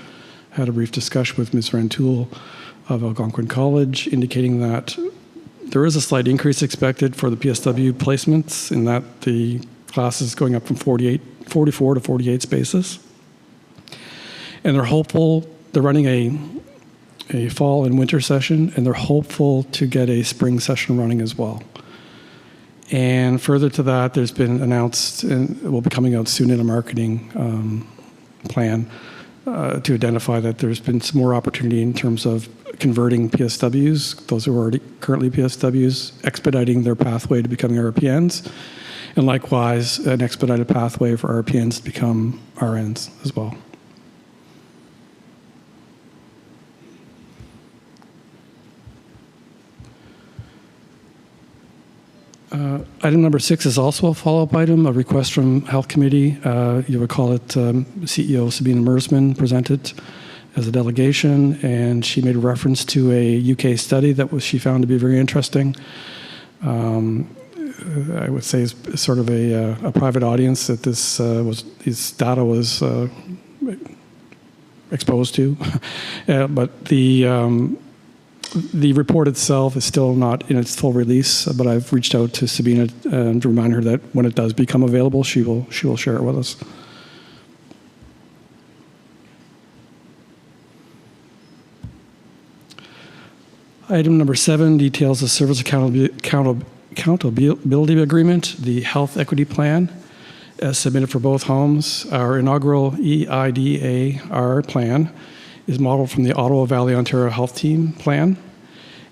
Had a brief discussion with Ms. Rantoul of Algonquin College, indicating that there is a slight increase expected for the PSW placements, in that the class is going up from 44 to 48 spaces. And they're hopeful, they're running a fall and winter session, and they're hopeful to get a spring session running as well. And further to that, there's been announced, and will be coming out soon in a marketing plan to identify that there's been some more opportunity in terms of converting PSWs, those who are already currently PSWs, expediting their pathway to becoming RPNs, and likewise an expedited pathway for RPNs to become RNs as well. Item number 6 is also a follow-up item, a request from Health Committee. You recall it, CEO Sabina Mersman presented as a delegation, and she made reference to a UK study that she found to be very interesting. I would say is sort of a private audience that this data was exposed to, but the report itself is still not in its full release, but I've reached out to Sabina to remind her that when it does become available, she will share it with us. Item number 7 details the Service Accountability Agreement, the Health Equity Plan, as submitted for both homes. Our inaugural EIDAR plan is modeled from the Ottawa Valley, Ontario Health Team plan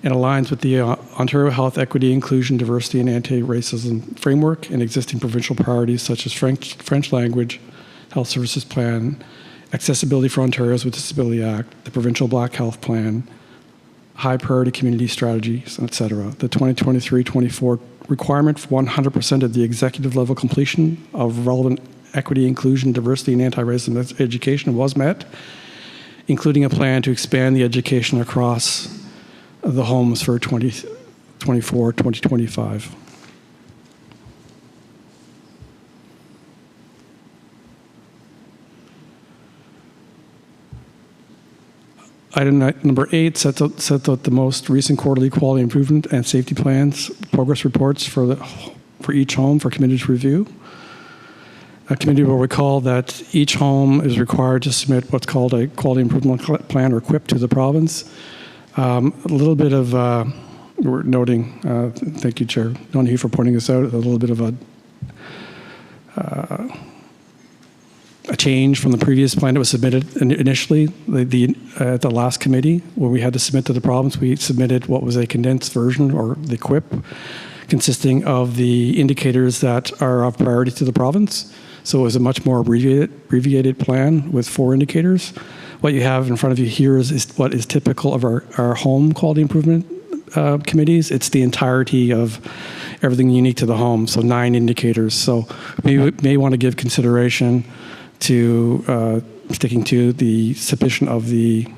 and aligns with the Ontario Health Equity, Inclusion, Diversity, and Anti-Racism Framework and existing provincial priorities such as French Language, Health Services Plan, Accessibility for Ontarians with Disability Act, the Provincial Black Health Plan, High Priority Community Strategies, etc. The 2023-24 requirement for 100% of the executive level completion of relevant equity, inclusion, diversity, and anti-racism education was met, including a plan to expand the education across the homes for 2024-2025. Item number 8 sets out the most recent quarterly quality improvement and safety plans, progress reports for each home for committee to review. A committee will recall that each home is required to submit what's called a quality improvement plan or QIP to the province. A little bit of, we're noting, thank you, Chair Donahue, for pointing this out, a little bit of a change from the previous plan that was submitted initially. At the last committee, where we had to submit to the province, we submitted what was a condensed version, or the QIP, consisting of the indicators that are of priority to the province. So it was a much more abbreviated plan with 4 indicators. What you have in front of you here is what is typical of our home quality improvement committees. It's the entirety of everything unique to the home, so 9 indicators. So we may want to give consideration to sticking to the submission of the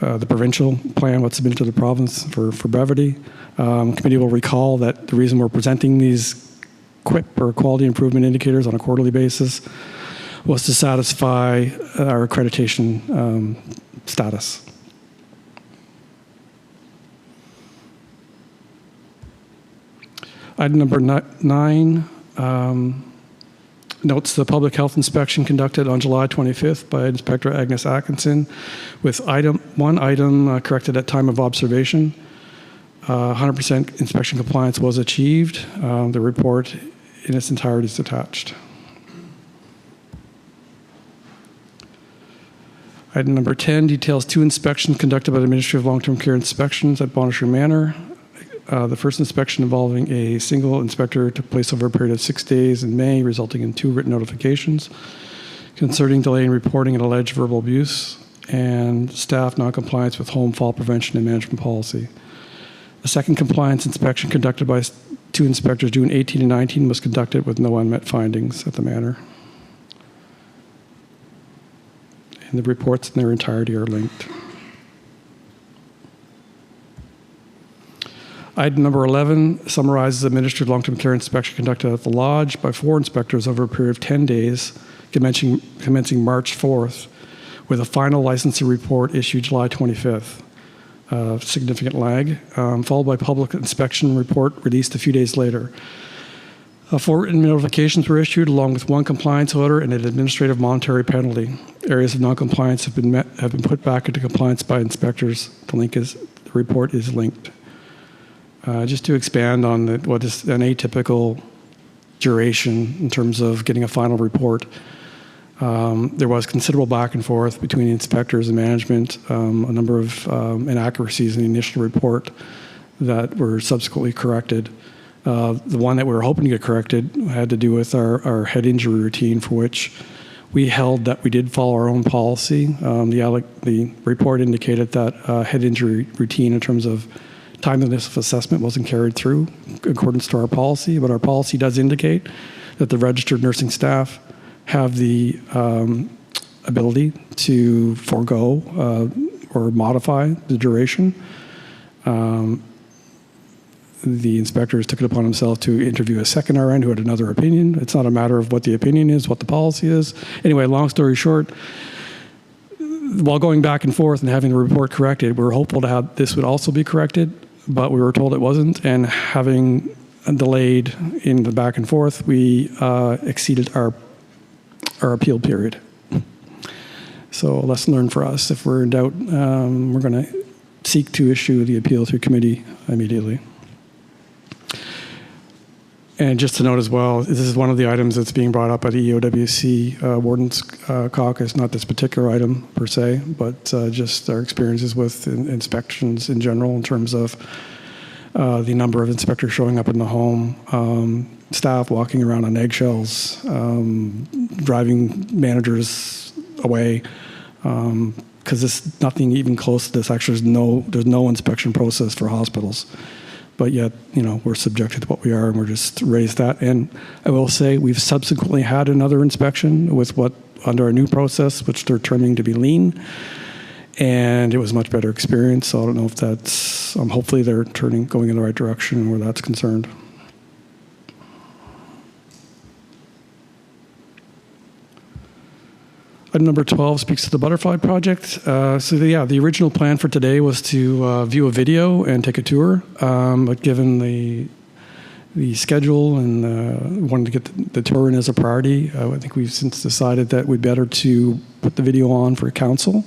provincial plan, what's submitted to the province for brevity. Committee will recall that the reason we're presenting these QIP or quality improvement indicators on a quarterly basis was to satisfy our accreditation status. Item number 9 notes the public health inspection conducted on July 25th by Inspector Agnes Atkinson, with one item corrected at time of observation. 100% inspection compliance was achieved. The report in its entirety is attached. Item number 10 details 2 inspections conducted by the Ministry of Long-Term Care Inspections at Bonnechere Manor. The first inspection involving a single inspector took place over a period of 6 days in May, resulting in 2 written notifications concerning delay in reporting and alleged verbal abuse and staff noncompliance with home fall prevention and management policy. A second compliance inspection conducted by 2 inspectors, June 18 and 19, was conducted with no unmet findings at the manor. And the reports in their entirety are linked. Item number 11 summarizes the Ministry of Long-Term Care inspection conducted at the Lodge by 4 inspectors over a period of 10 days, commencing March 4th, with a final licensing report issued July 25th. Significant lag, followed by public inspection report released a few days later. 4 written notifications were issued, along with 1 compliance order and an administrative monetary penalty. Areas of noncompliance have been put back into compliance by inspectors. The report is linked. Just to expand on what is an atypical duration in terms of getting a final report, there was considerable back and forth between inspectors and management, a number of inaccuracies in the initial report that were subsequently corrected. The one that we were hoping to get corrected had to do with our head injury routine, for which we held that we did follow our own policy. The report indicated that head injury routine in terms of timeliness of assessment wasn't carried through in accordance to our policy, but our policy does indicate that the registered nursing staff have the ability to forego or modify the duration. The inspectors took it upon themselves to interview a second RN who had another opinion. It's not a matter of what the opinion is, what the policy is. Anyway, long story short, while going back and forth and having the report corrected, we were hopeful to have this would also be corrected, but we were told it wasn't, and having delayed in the back and forth, we exceeded our appeal period. So a lesson learned for us. If we're in doubt, we're going to seek to issue the appeal through committee immediately. And just to note as well, this is one of the items that's being brought up at the EOWC Warden's Caucus, not this particular item per se, but just our experiences with inspections in general in terms of the number of inspectors showing up in the home, staff walking around on eggshells, driving managers away, because there's nothing even close to this. Actually, there's no inspection process for hospitals. But yet, we're subjected to what we are, and we're just raised that. And I will say we've subsequently had another inspection with under a new process, which they're terming to be lean, and it was a much better experience. So I don't know if that's, hopefully they're going in the right direction where that's concerned. Item number 12 speaks to the Butterfly Project. The original plan for today was to view a video and take a tour, but given the schedule and wanted to get the tour in as a priority, I think we've since decided that we'd better to put the video on for council.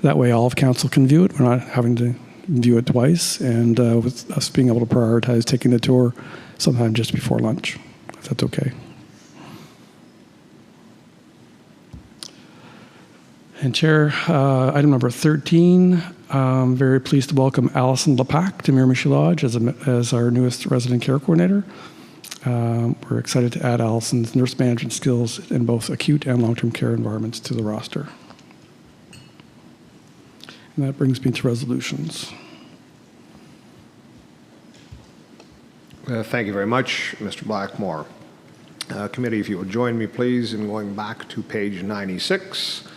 That way all of council can view it. We're not having to view it twice, and with us being able to prioritize taking the tour sometime just before lunch, if that's okay. And Chair, item number 13, I'm very pleased to welcome Allison Lepac to Miramichi Lodge as our newest resident care coordinator. We're excited to add Allison's nurse management skills in both acute and long-term care environments to the roster. And that brings me to resolutions. Thank you very much, Mr. Blackmore. Committee, if you would join me, please, in going back to page 96.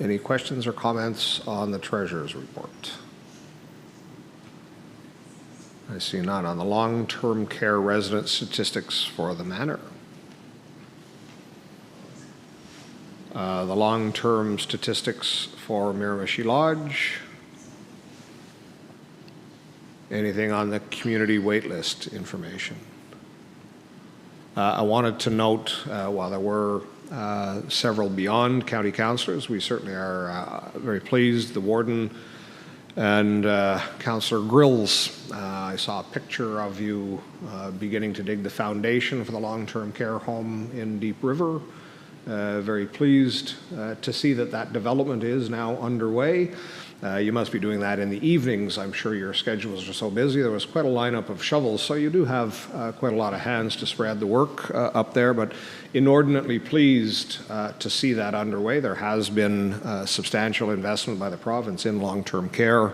Any questions or comments on the Treasurer's report? I see none. On the long-term care resident statistics for the manor. The long-term statistics for Miramichi Lodge. Anything on the community waitlist information? I wanted to note, while there were several beyond county councillors, we certainly are very pleased. The warden and Councillor Grills, I saw a picture of you beginning to dig the foundation for the long-term care home in Deep River. Very pleased to see that development is now underway. You must be doing that in the evenings. I'm sure your schedules are so busy. There was quite a lineup of shovels, so you do have quite a lot of hands to spread the work up there, but inordinately pleased to see that underway. There has been substantial investment by the province in long-term care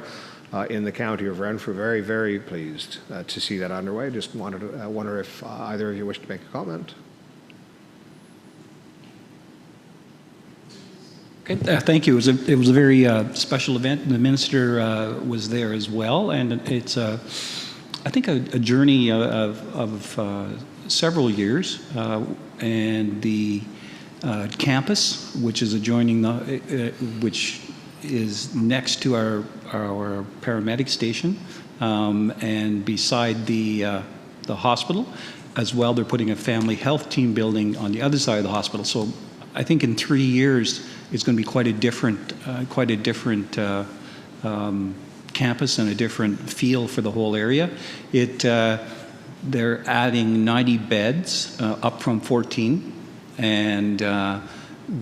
in the county of Renfrew. Very, very pleased to see that underway. Just wanted to wonder if either of you wish to make a comment. Okay, thank you. It was a very special event. The minister was there as well, and it's I think a journey of several years. And the campus, which is adjoining which is next to our paramedic station, and beside the hospital, as well, they're putting a family health team building on the other side of the hospital. So I think in 3 years, it's going to be quite a different campus and a different feel for the whole area. They're adding 90 beds, up from 14, and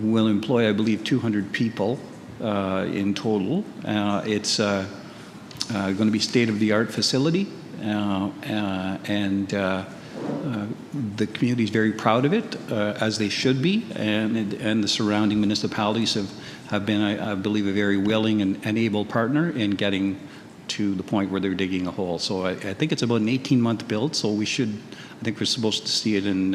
will employ, I believe, 200 people in total. It's going to be state-of-the-art facility, and the community is very proud of it, as they should be, and the surrounding municipalities have been, I believe, a very willing and able partner in getting to the point where they're digging a hole. So I think it's about an 18-month build, so I think we're supposed to see it in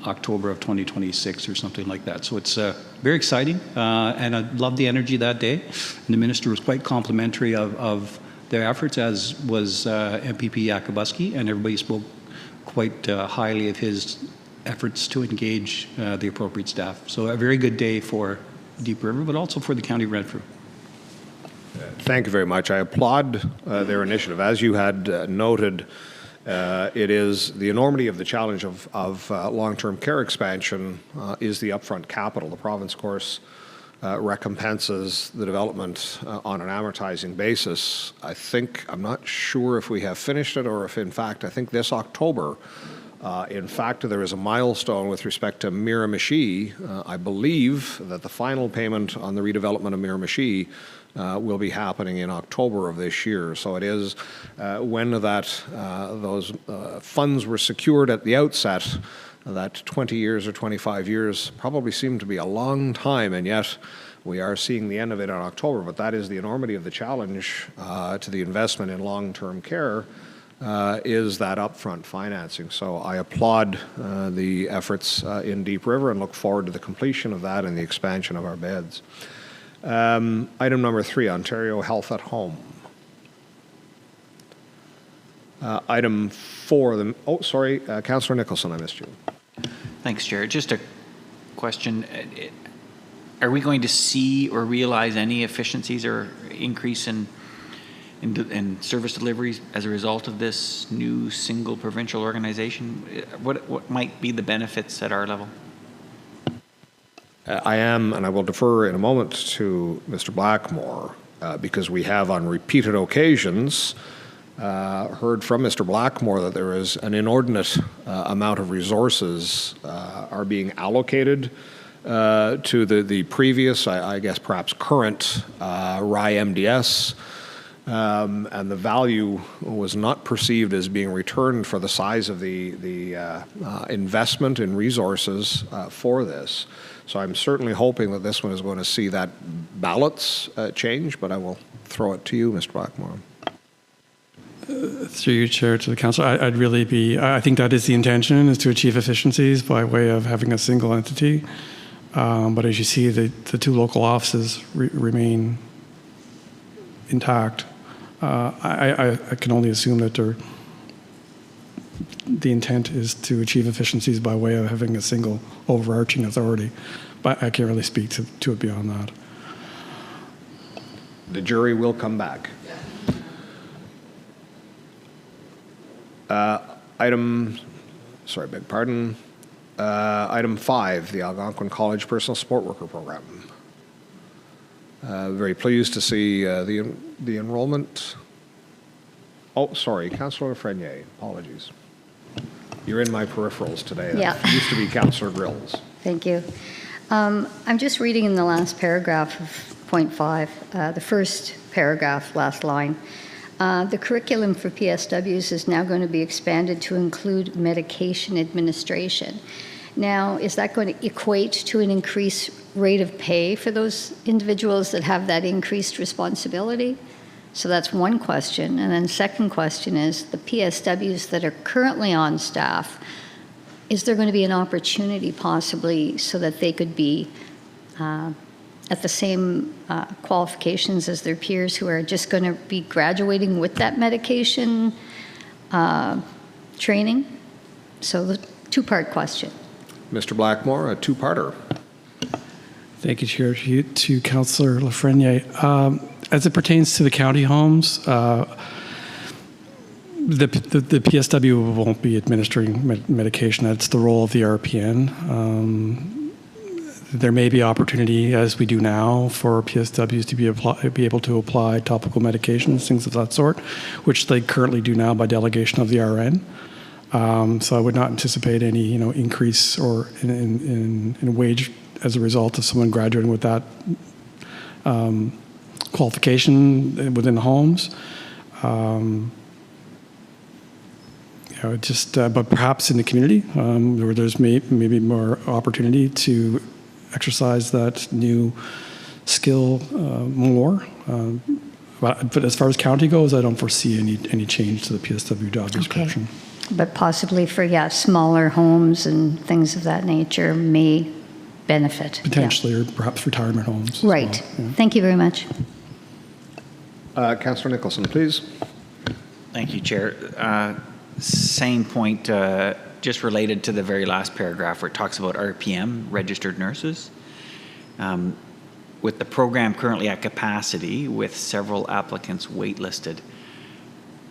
October of 2026 or something like that. So it's very exciting, and I loved the energy that day. And the minister was quite complimentary of their efforts, as was MPP Yakubuski, and everybody spoke quite highly of his efforts to engage the appropriate staff. So a very good day for Deep River, but also for the County of Renfrew. Thank you very much. I applaud their initiative. As you had noted, it is the enormity of the challenge of long-term care expansion is the upfront capital. The province, of course, recompenses the development on an amortizing basis. I'm not sure if we have finished it or if, in fact, I think this October, in fact, there is a milestone with respect to Miramichi. I believe that the final payment on the redevelopment of Miramichi will be happening in October of this year. So it is when those funds were secured at the outset, that 20 years or 25 years probably seemed to be a long time, and yet we are seeing the end of it in October. But that is the enormity of the challenge to the investment in long-term care, is that upfront financing. So I applaud the efforts in Deep River and look forward to the completion of that and the expansion of our beds. Item number 3, Ontario Health at Home. Item 4, Councillor Nicholson, I missed you. Thanks, Chair. Just a question. Are we going to see or realize any efficiencies or increase in service deliveries as a result of this new single provincial organization? What might be the benefits at our level? I am, and I will defer in a moment to Mr. Blackmore, because we have on repeated occasions heard from Mr. Blackmore that there is an inordinate amount of resources are being allocated to the previous, I guess perhaps current RIMDS, and the value was not perceived as being returned for the size of the investment in resources for this. So I'm certainly hoping that this one is going to see that balance change, but I will throw it to you, Mr. Blackmore. Through you, Chair, to the Council, I think that is the intention, is to achieve efficiencies by way of having a single entity. But as you see, the two local offices remain intact. I can only assume that the intent is to achieve efficiencies by way of having a single overarching authority, but I can't really speak to it beyond that. The jury will come back. Item 5, the Algonquin College Personal Support Worker Program. Very pleased to see the enrollment. Oh, sorry, Councillor Frenier, apologies. You're in my peripherals today. Yeah. That used to be Councillor Grills. Thank you. I'm just reading in the last paragraph of point 5, the first paragraph, last line. The curriculum for PSWs is now going to be expanded to include medication administration. Now, is that going to equate to an increased rate of pay for those individuals that have that increased responsibility? So that's one question. And then second question is, the PSWs that are currently on staff, is there going to be an opportunity possibly so that they could be at the same qualifications as their peers who are just going to be graduating with that medication training? So the two-part question. Mr. Blackmore, a two-parter. Thank you, Chair. To Councillor Lafreniere. As it pertains to the county homes, The PSW won't be administering medication. That's the role of the RPN. There may be opportunity, as we do now, for PSWs to be able to apply topical medications, things of that sort, which they currently do now by delegation of the RN. So I would not anticipate any, increase or in wage as a result of someone graduating with that qualification within the homes. But perhaps in the community, where there's maybe more opportunity to exercise that new skill more. But as far as county goes, I don't foresee any change to the PSW job description. But possibly for, smaller homes and things of that nature may benefit. Potentially, or perhaps retirement homes. Right. As well, yeah. Thank you very much. Councillor Nicholson, please. Thank you, Chair. Same point, just related to the very last paragraph where it talks about RPM, registered nurses. With the program currently at capacity with several applicants waitlisted,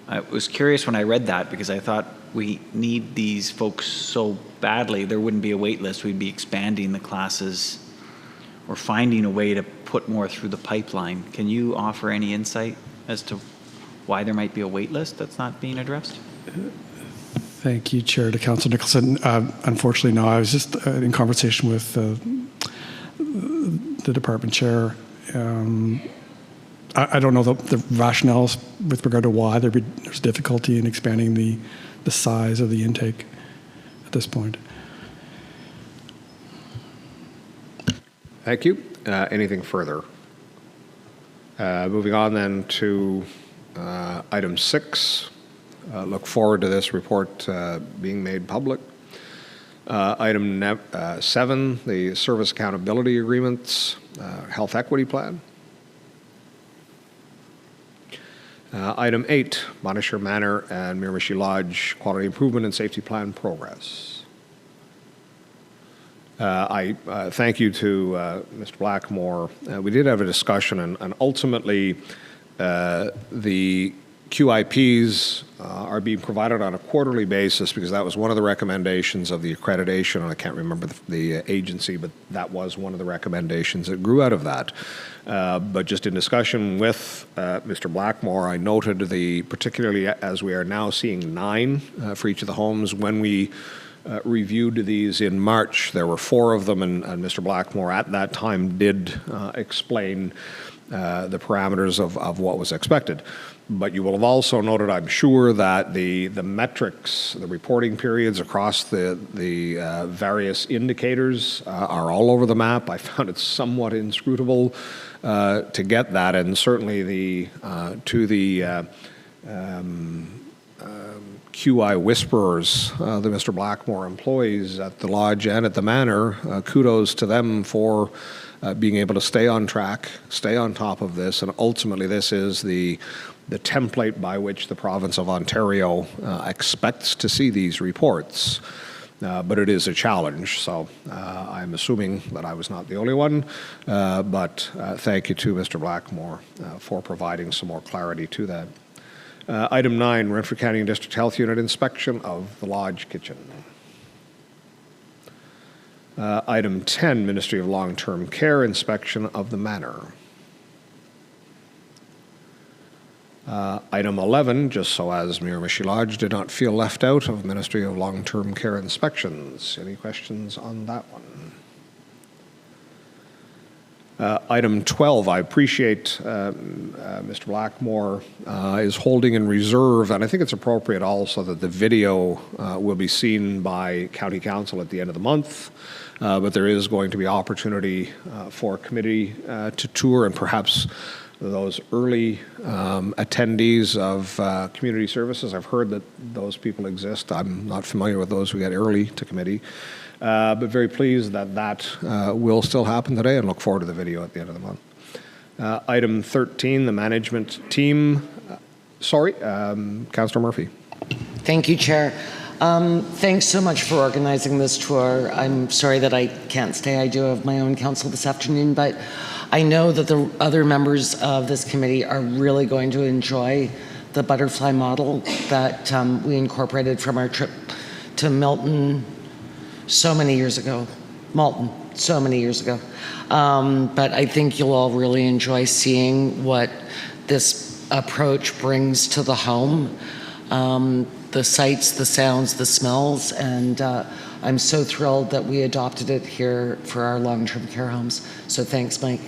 I was curious when I read that because I thought we need these folks so badly there wouldn't be a wait list. We'd be expanding the classes or finding a way to put more through the pipeline. Can you offer any insight as to why there might be a wait list that's not being addressed? Thank you, Chair, to Councillor Nicholson. Unfortunately, no. I was just in conversation with the department chair. I don't know the rationales with regard to why there's difficulty in expanding the size of the intake at this point. Thank you. Anything further? Moving on then to item 6. Look forward to this report being made public. Item 7, the service accountability agreements, health equity plan. Item 8, Montashire Manor and Miramichi Lodge quality improvement and safety plan progress. I thank you to Mr. Blackmore. We did have a discussion, and ultimately the QIPs are being provided on a quarterly basis because that was one of the recommendations of the accreditation, and I can't remember the agency, but that was one of the recommendations that grew out of that. But just in discussion with Mr. Blackmore, I noted particularly as we are now seeing 9 for each of the homes, when we reviewed these in March, there were 4 of them, and Mr. Blackmore at that time did explain the parameters of what was expected. But you will have also noted, I'm sure, that the metrics, the reporting periods across the various indicators are all over the map. I found it somewhat inscrutable to get that, and certainly to the QI whisperers that Mr. Blackmore employs at the lodge and at the manor, kudos to them for being able to stay on track, stay on top of this, and ultimately this is the template by which the province of Ontario expects to see these reports. But it is a challenge, so I'm assuming that I was not the only one, but thank you to Mr. Blackmore for providing some more clarity to that. Item 9, Renfrew County and District Health Unit inspection of the lodge kitchen. Item 10, Ministry of Long-Term Care inspection of the manor. Item 11, just so as Miramichi Lodge did not feel left out of Ministry of Long-Term Care inspections. Any questions on that one? Item 12, I appreciate Mr. Blackmore is holding in reserve, and I think it's appropriate also that the video will be seen by County Council at the end of the month, but there is going to be opportunity for a committee to tour, and perhaps those early attendees of community services. I've heard that those people exist. I'm not familiar with those who get early to committee. But very pleased that will still happen today, and look forward to the video at the end of the month. Item 13, the management team. Councillor Murphy. Thank you, Chair. Thanks so much for organizing this tour. I'm sorry that I can't stay. I do have my own council this afternoon, but I know that the other members of this committee are really going to enjoy the butterfly model that we incorporated from our trip to Milton so many years ago. Malton, so many years ago. But I think you'll all really enjoy seeing what this approach brings to the home. The sights, the sounds, the smells, and I'm so thrilled that we adopted it here for our long-term care homes. So thanks, Mike.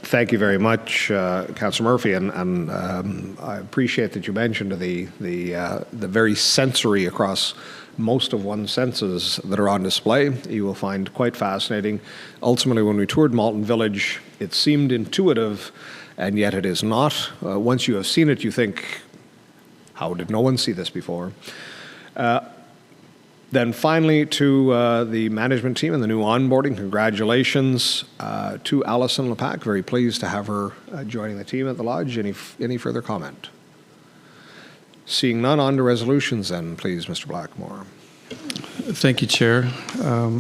Thank you very much, Councillor Murphy, and I appreciate that you mentioned the very sensory across most of one's senses that are on display. You will find quite fascinating. Ultimately, when we toured Malton Village, it seemed intuitive, and yet it is not. Once you have seen it, you think, how did no one see this before? Then finally, to the management team and the new onboarding, congratulations to Alison Lepac. Very pleased to have her joining the team at the Lodge. Any further comment? Seeing none, on to resolutions then, please, Mr. Blackmore. Thank you, Chair. A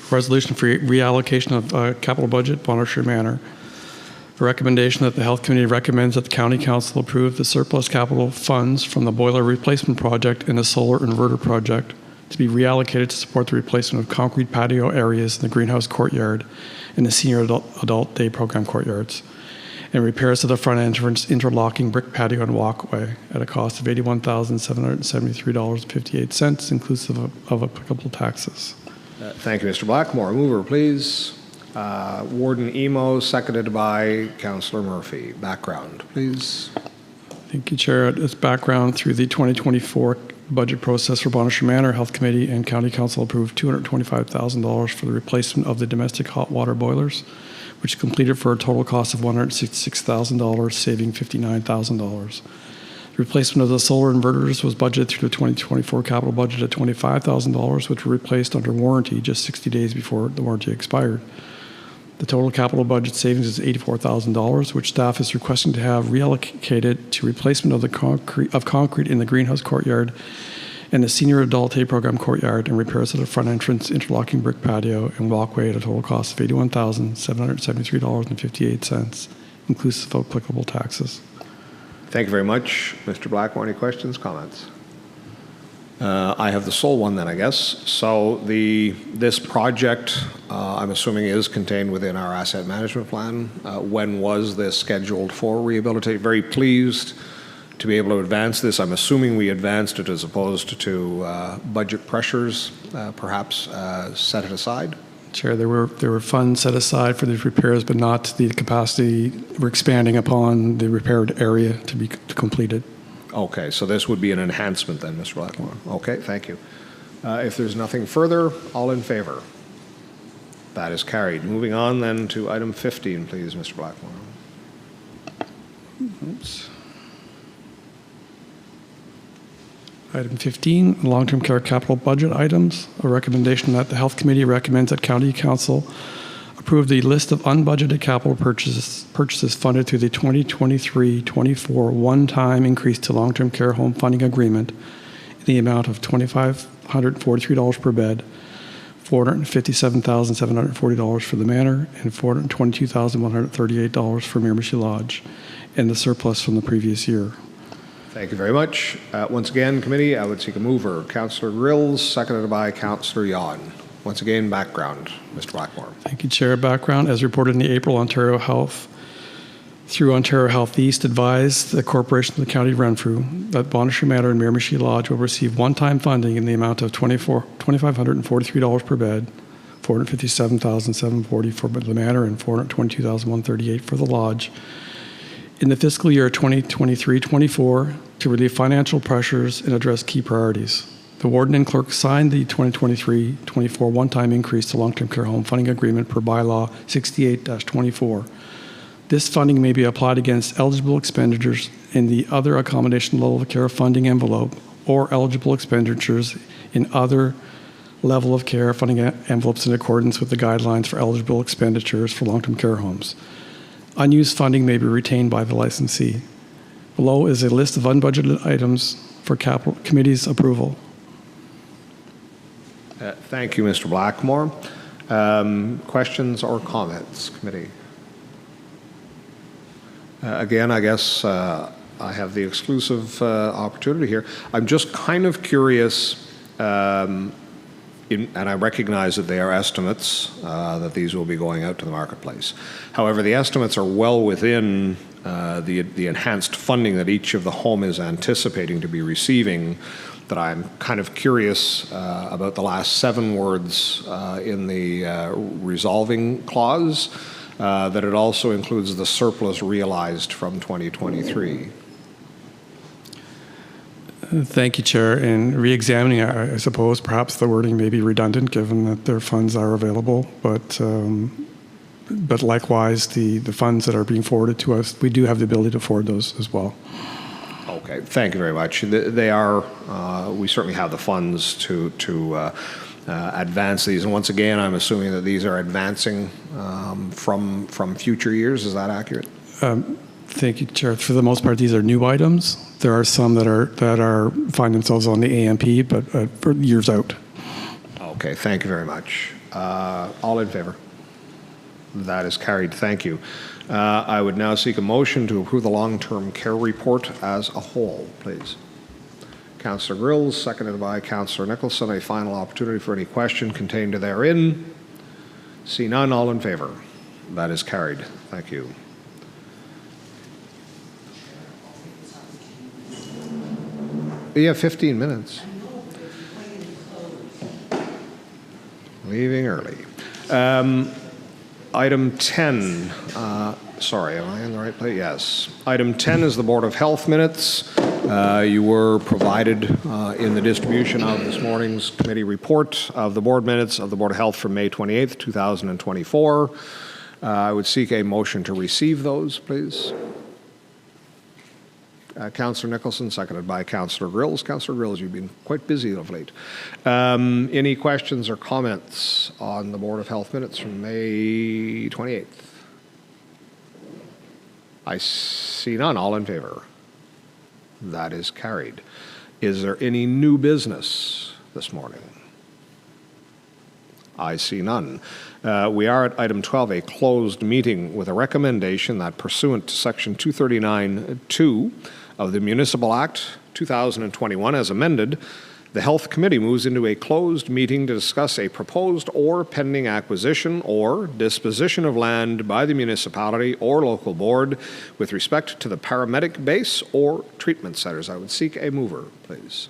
resolution for reallocation of capital budget, Bonnershire Manor. A recommendation that the Health Committee recommends that the County Council approve the surplus capital funds from the boiler replacement project and the solar inverter project to be reallocated to support the replacement of concrete patio areas in the greenhouse courtyard and the senior adult day program courtyards, and repairs to the front entrance interlocking brick patio and walkway at a cost of $81,773.58, inclusive of applicable taxes. Thank you, Mr. Blackmore. Mover, please. Warden Emo, seconded by Councillor Murphy. Background, please. Thank you, Chair. As background, through the 2024 budget process for Bonnershire Manor, Health Committee and County Council approved $225,000 for the replacement of the domestic hot water boilers, which completed for a total cost of $166,000, saving $59,000. The replacement of the solar inverters was budgeted through the 2024 capital budget at $25,000, which were replaced under warranty just 60 days before the warranty expired. The total capital budget savings is $84,000, which staff is requesting to have reallocated to replacement of the concrete in the greenhouse courtyard and the senior adult day program courtyard, and repairs to the front entrance interlocking brick patio and walkway at a total cost of $81,773.58, inclusive of applicable taxes. Thank you very much. Mr. Blackmore, any questions, comments? I have the sole one then, I guess. So this project, I'm assuming, is contained within our asset management plan. When was this scheduled for rehabilitation? Very pleased to be able to advance this. I'm assuming we advanced it as opposed to budget pressures, perhaps set it aside. Chair, there were funds set aside for these repairs, but not the capacity. We're expanding upon the repaired area to be completed. Okay, so this would be an enhancement then, Mr. Blackmore. Okay, thank you. If there's nothing further, all in favor? That is carried. Moving on then to item 15, please, Mr. Blackmore. Oops. Item 15, long-term care capital budget items. A recommendation that the Health Committee recommends that County Council approve the list of unbudgeted capital purchases funded through the 2023-24 one-time increase to long-term care home funding agreement in the amount of $2,543 per bed, $457,740 for the Manor, and $422,138 for Miramichi Lodge, and the surplus from the previous year. Thank you very much. Once again, committee, I would seek a mover. Councillor Grills, seconded by Councillor Yon. Once again, background, Mr. Blackmore. Thank you, Chair. Background, as reported in the April, Ontario Health, through Ontario Health East, advised the Corporation of the County of Renfrew that Bonnershire Manor and Miramichi Lodge will receive one-time funding in the amount of $2,543 per bed, $457,740 for the Manor, and $422,138 for the Lodge in the fiscal year 2023-24 to relieve financial pressures and address key priorities. The Warden and Clerk signed the 2023-24 one-time increase to long-term care home funding agreement per bylaw 68-24. This funding may be applied against eligible expenditures in the other accommodation level of care funding envelope or eligible expenditures in other level of care funding envelopes in accordance with the guidelines for eligible expenditures for long-term care homes. Unused funding may be retained by the licensee. Below is a list of unbudgeted items for capital committee's approval. Thank you, Mr. Blackmore. Questions or comments, committee? Again, I guess I have the exclusive opportunity here. I'm just kind of curious, and I recognize that they are estimates, that these will be going out to the marketplace. However, the estimates are well within the enhanced funding that each of the home is anticipating to be receiving, that I'm kind of curious about the last 7 words in the resolving clause, that it also includes the surplus realized from 2023. Thank you, Chair. In re-examining, I suppose perhaps the wording may be redundant given that their funds are available, but likewise, the funds that are being forwarded to us, we do have the ability to forward those as well. Okay, thank you very much. They are, we certainly have the funds to advance these. And once again, I'm assuming that these are advancing from future years. Is that accurate? Thank you, Chair. For the most part, these are new items. There are some that find themselves on the AMP, but for years out. Okay, thank you very much. All in favor? That is carried. Thank you. I would now seek a motion to approve the long-term care report as a whole, please. Councillor Grills, seconded by Councillor Nicholson. A final opportunity for any question contained therein. See none. All in favor? That is carried. Thank you. You have 15 minutes. Leaving early. Item 10. Sorry, am I in the right place? Yes. Item 10 is the Board of Health minutes. You were provided in the distribution of this morning's committee report of the board minutes of the Board of Health from May 28th, 2024. I would seek a motion to receive those, please. Councillor Nicholson, seconded by Councillor Grills. Councillor Grills, you've been quite busy of late. Any questions or comments on the Board of Health minutes from May 28th? I see none. All in favor? That is carried. Is there any new business this morning? I see none. We are at item 12, a closed meeting, with a recommendation that pursuant to section 239(2) of the Municipal Act 2021 as amended, the Health Committee moves into a closed meeting to discuss a proposed or pending acquisition or disposition of land by the municipality or local board with respect to the paramedic base or treatment centres. I would seek a mover, please.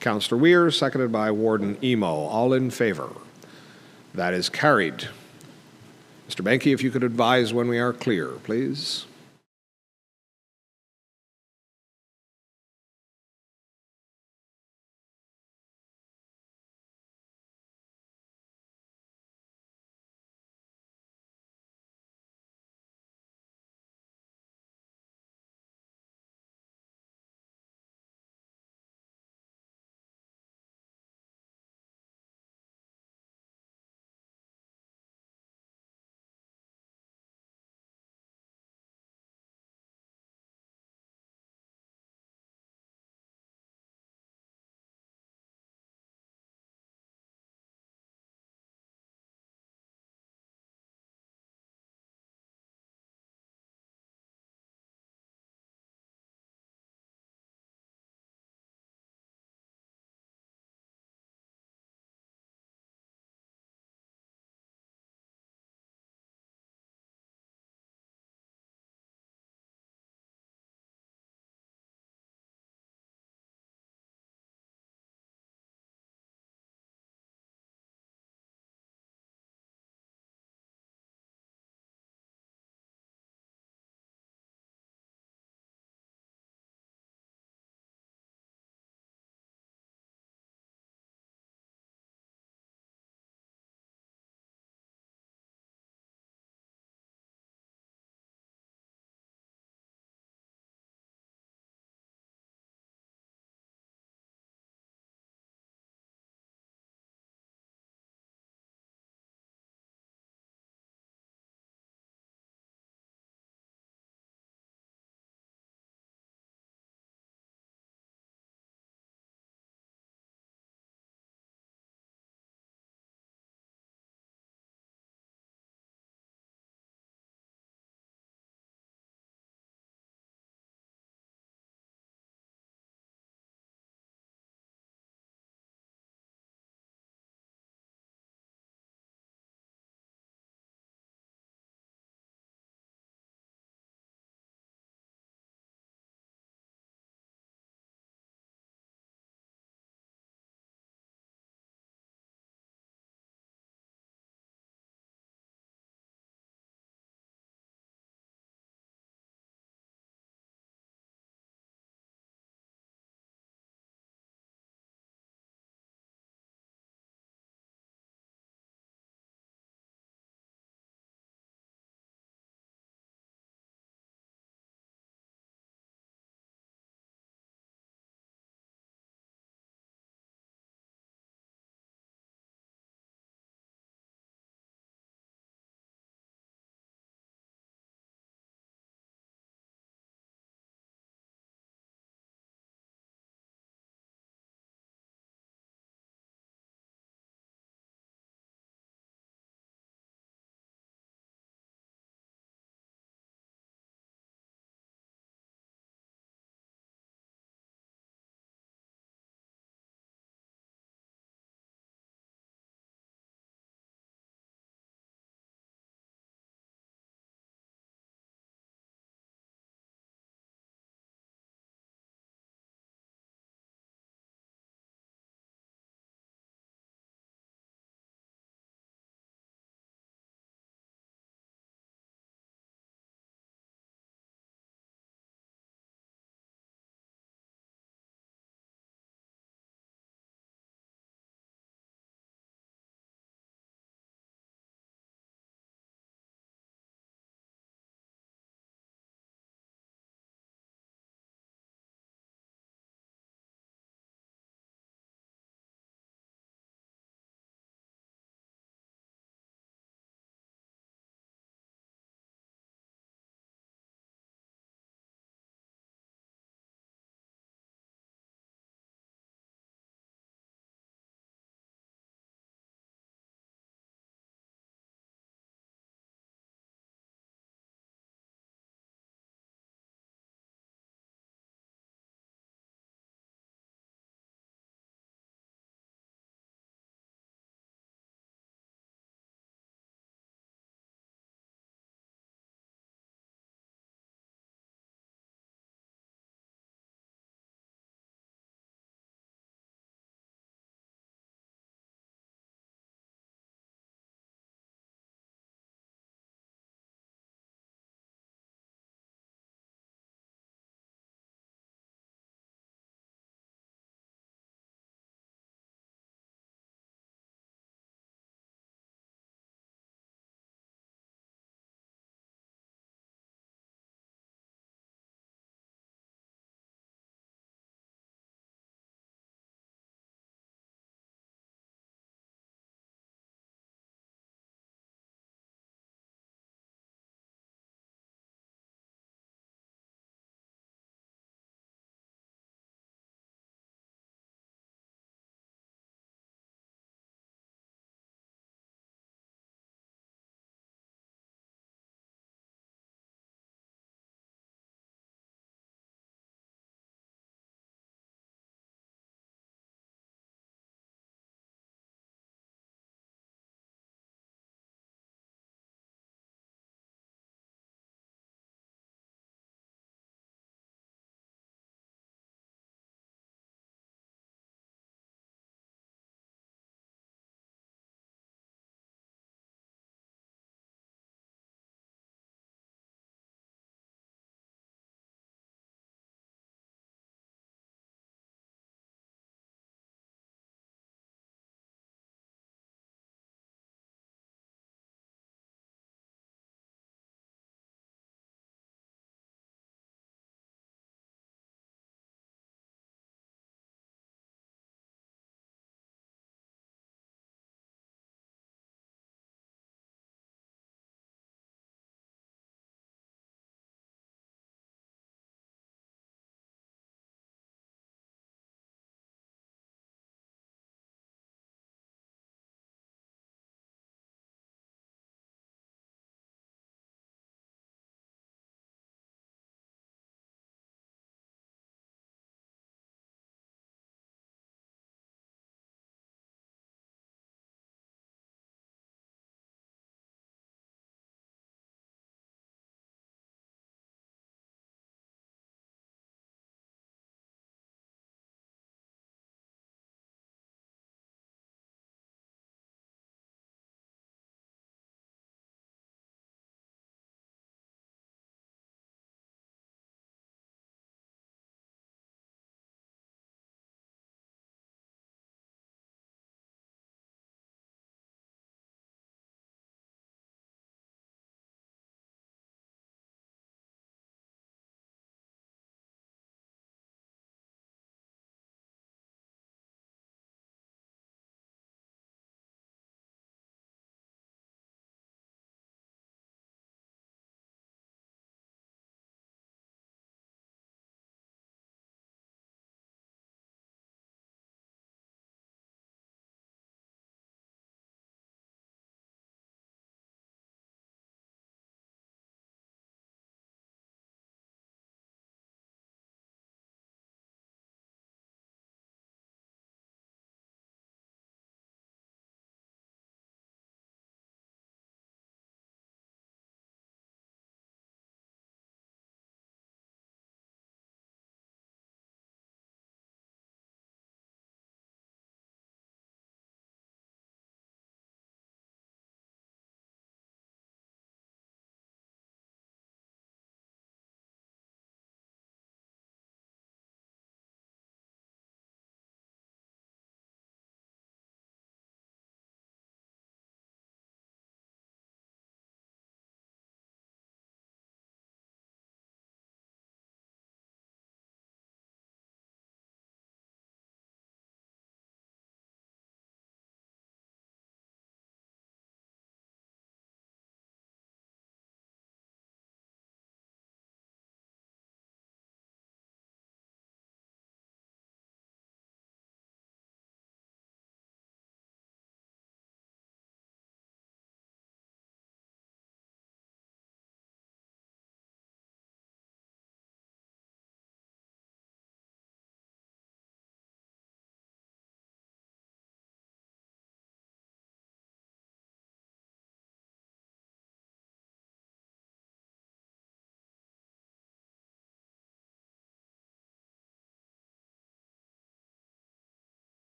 Councillor Weir, seconded by Warden Emo. All in favour? That is carried. Mr. Banky, if you could advise when we are clear, please.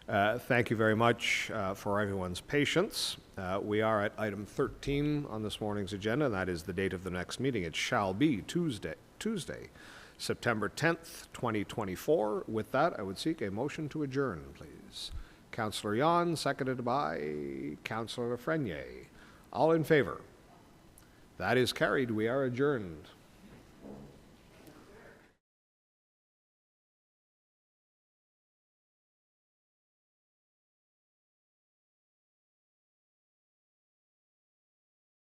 Thank you very much for everyone's patience. We are at item 13 on this morning's agenda, and that is the date of the next meeting. It shall be Tuesday, September 10th, 2024. With that, I would seek a motion to adjourn, please. Councillor Yon, seconded by Councillor Lafreniere. All in favor? That is carried. We are adjourned.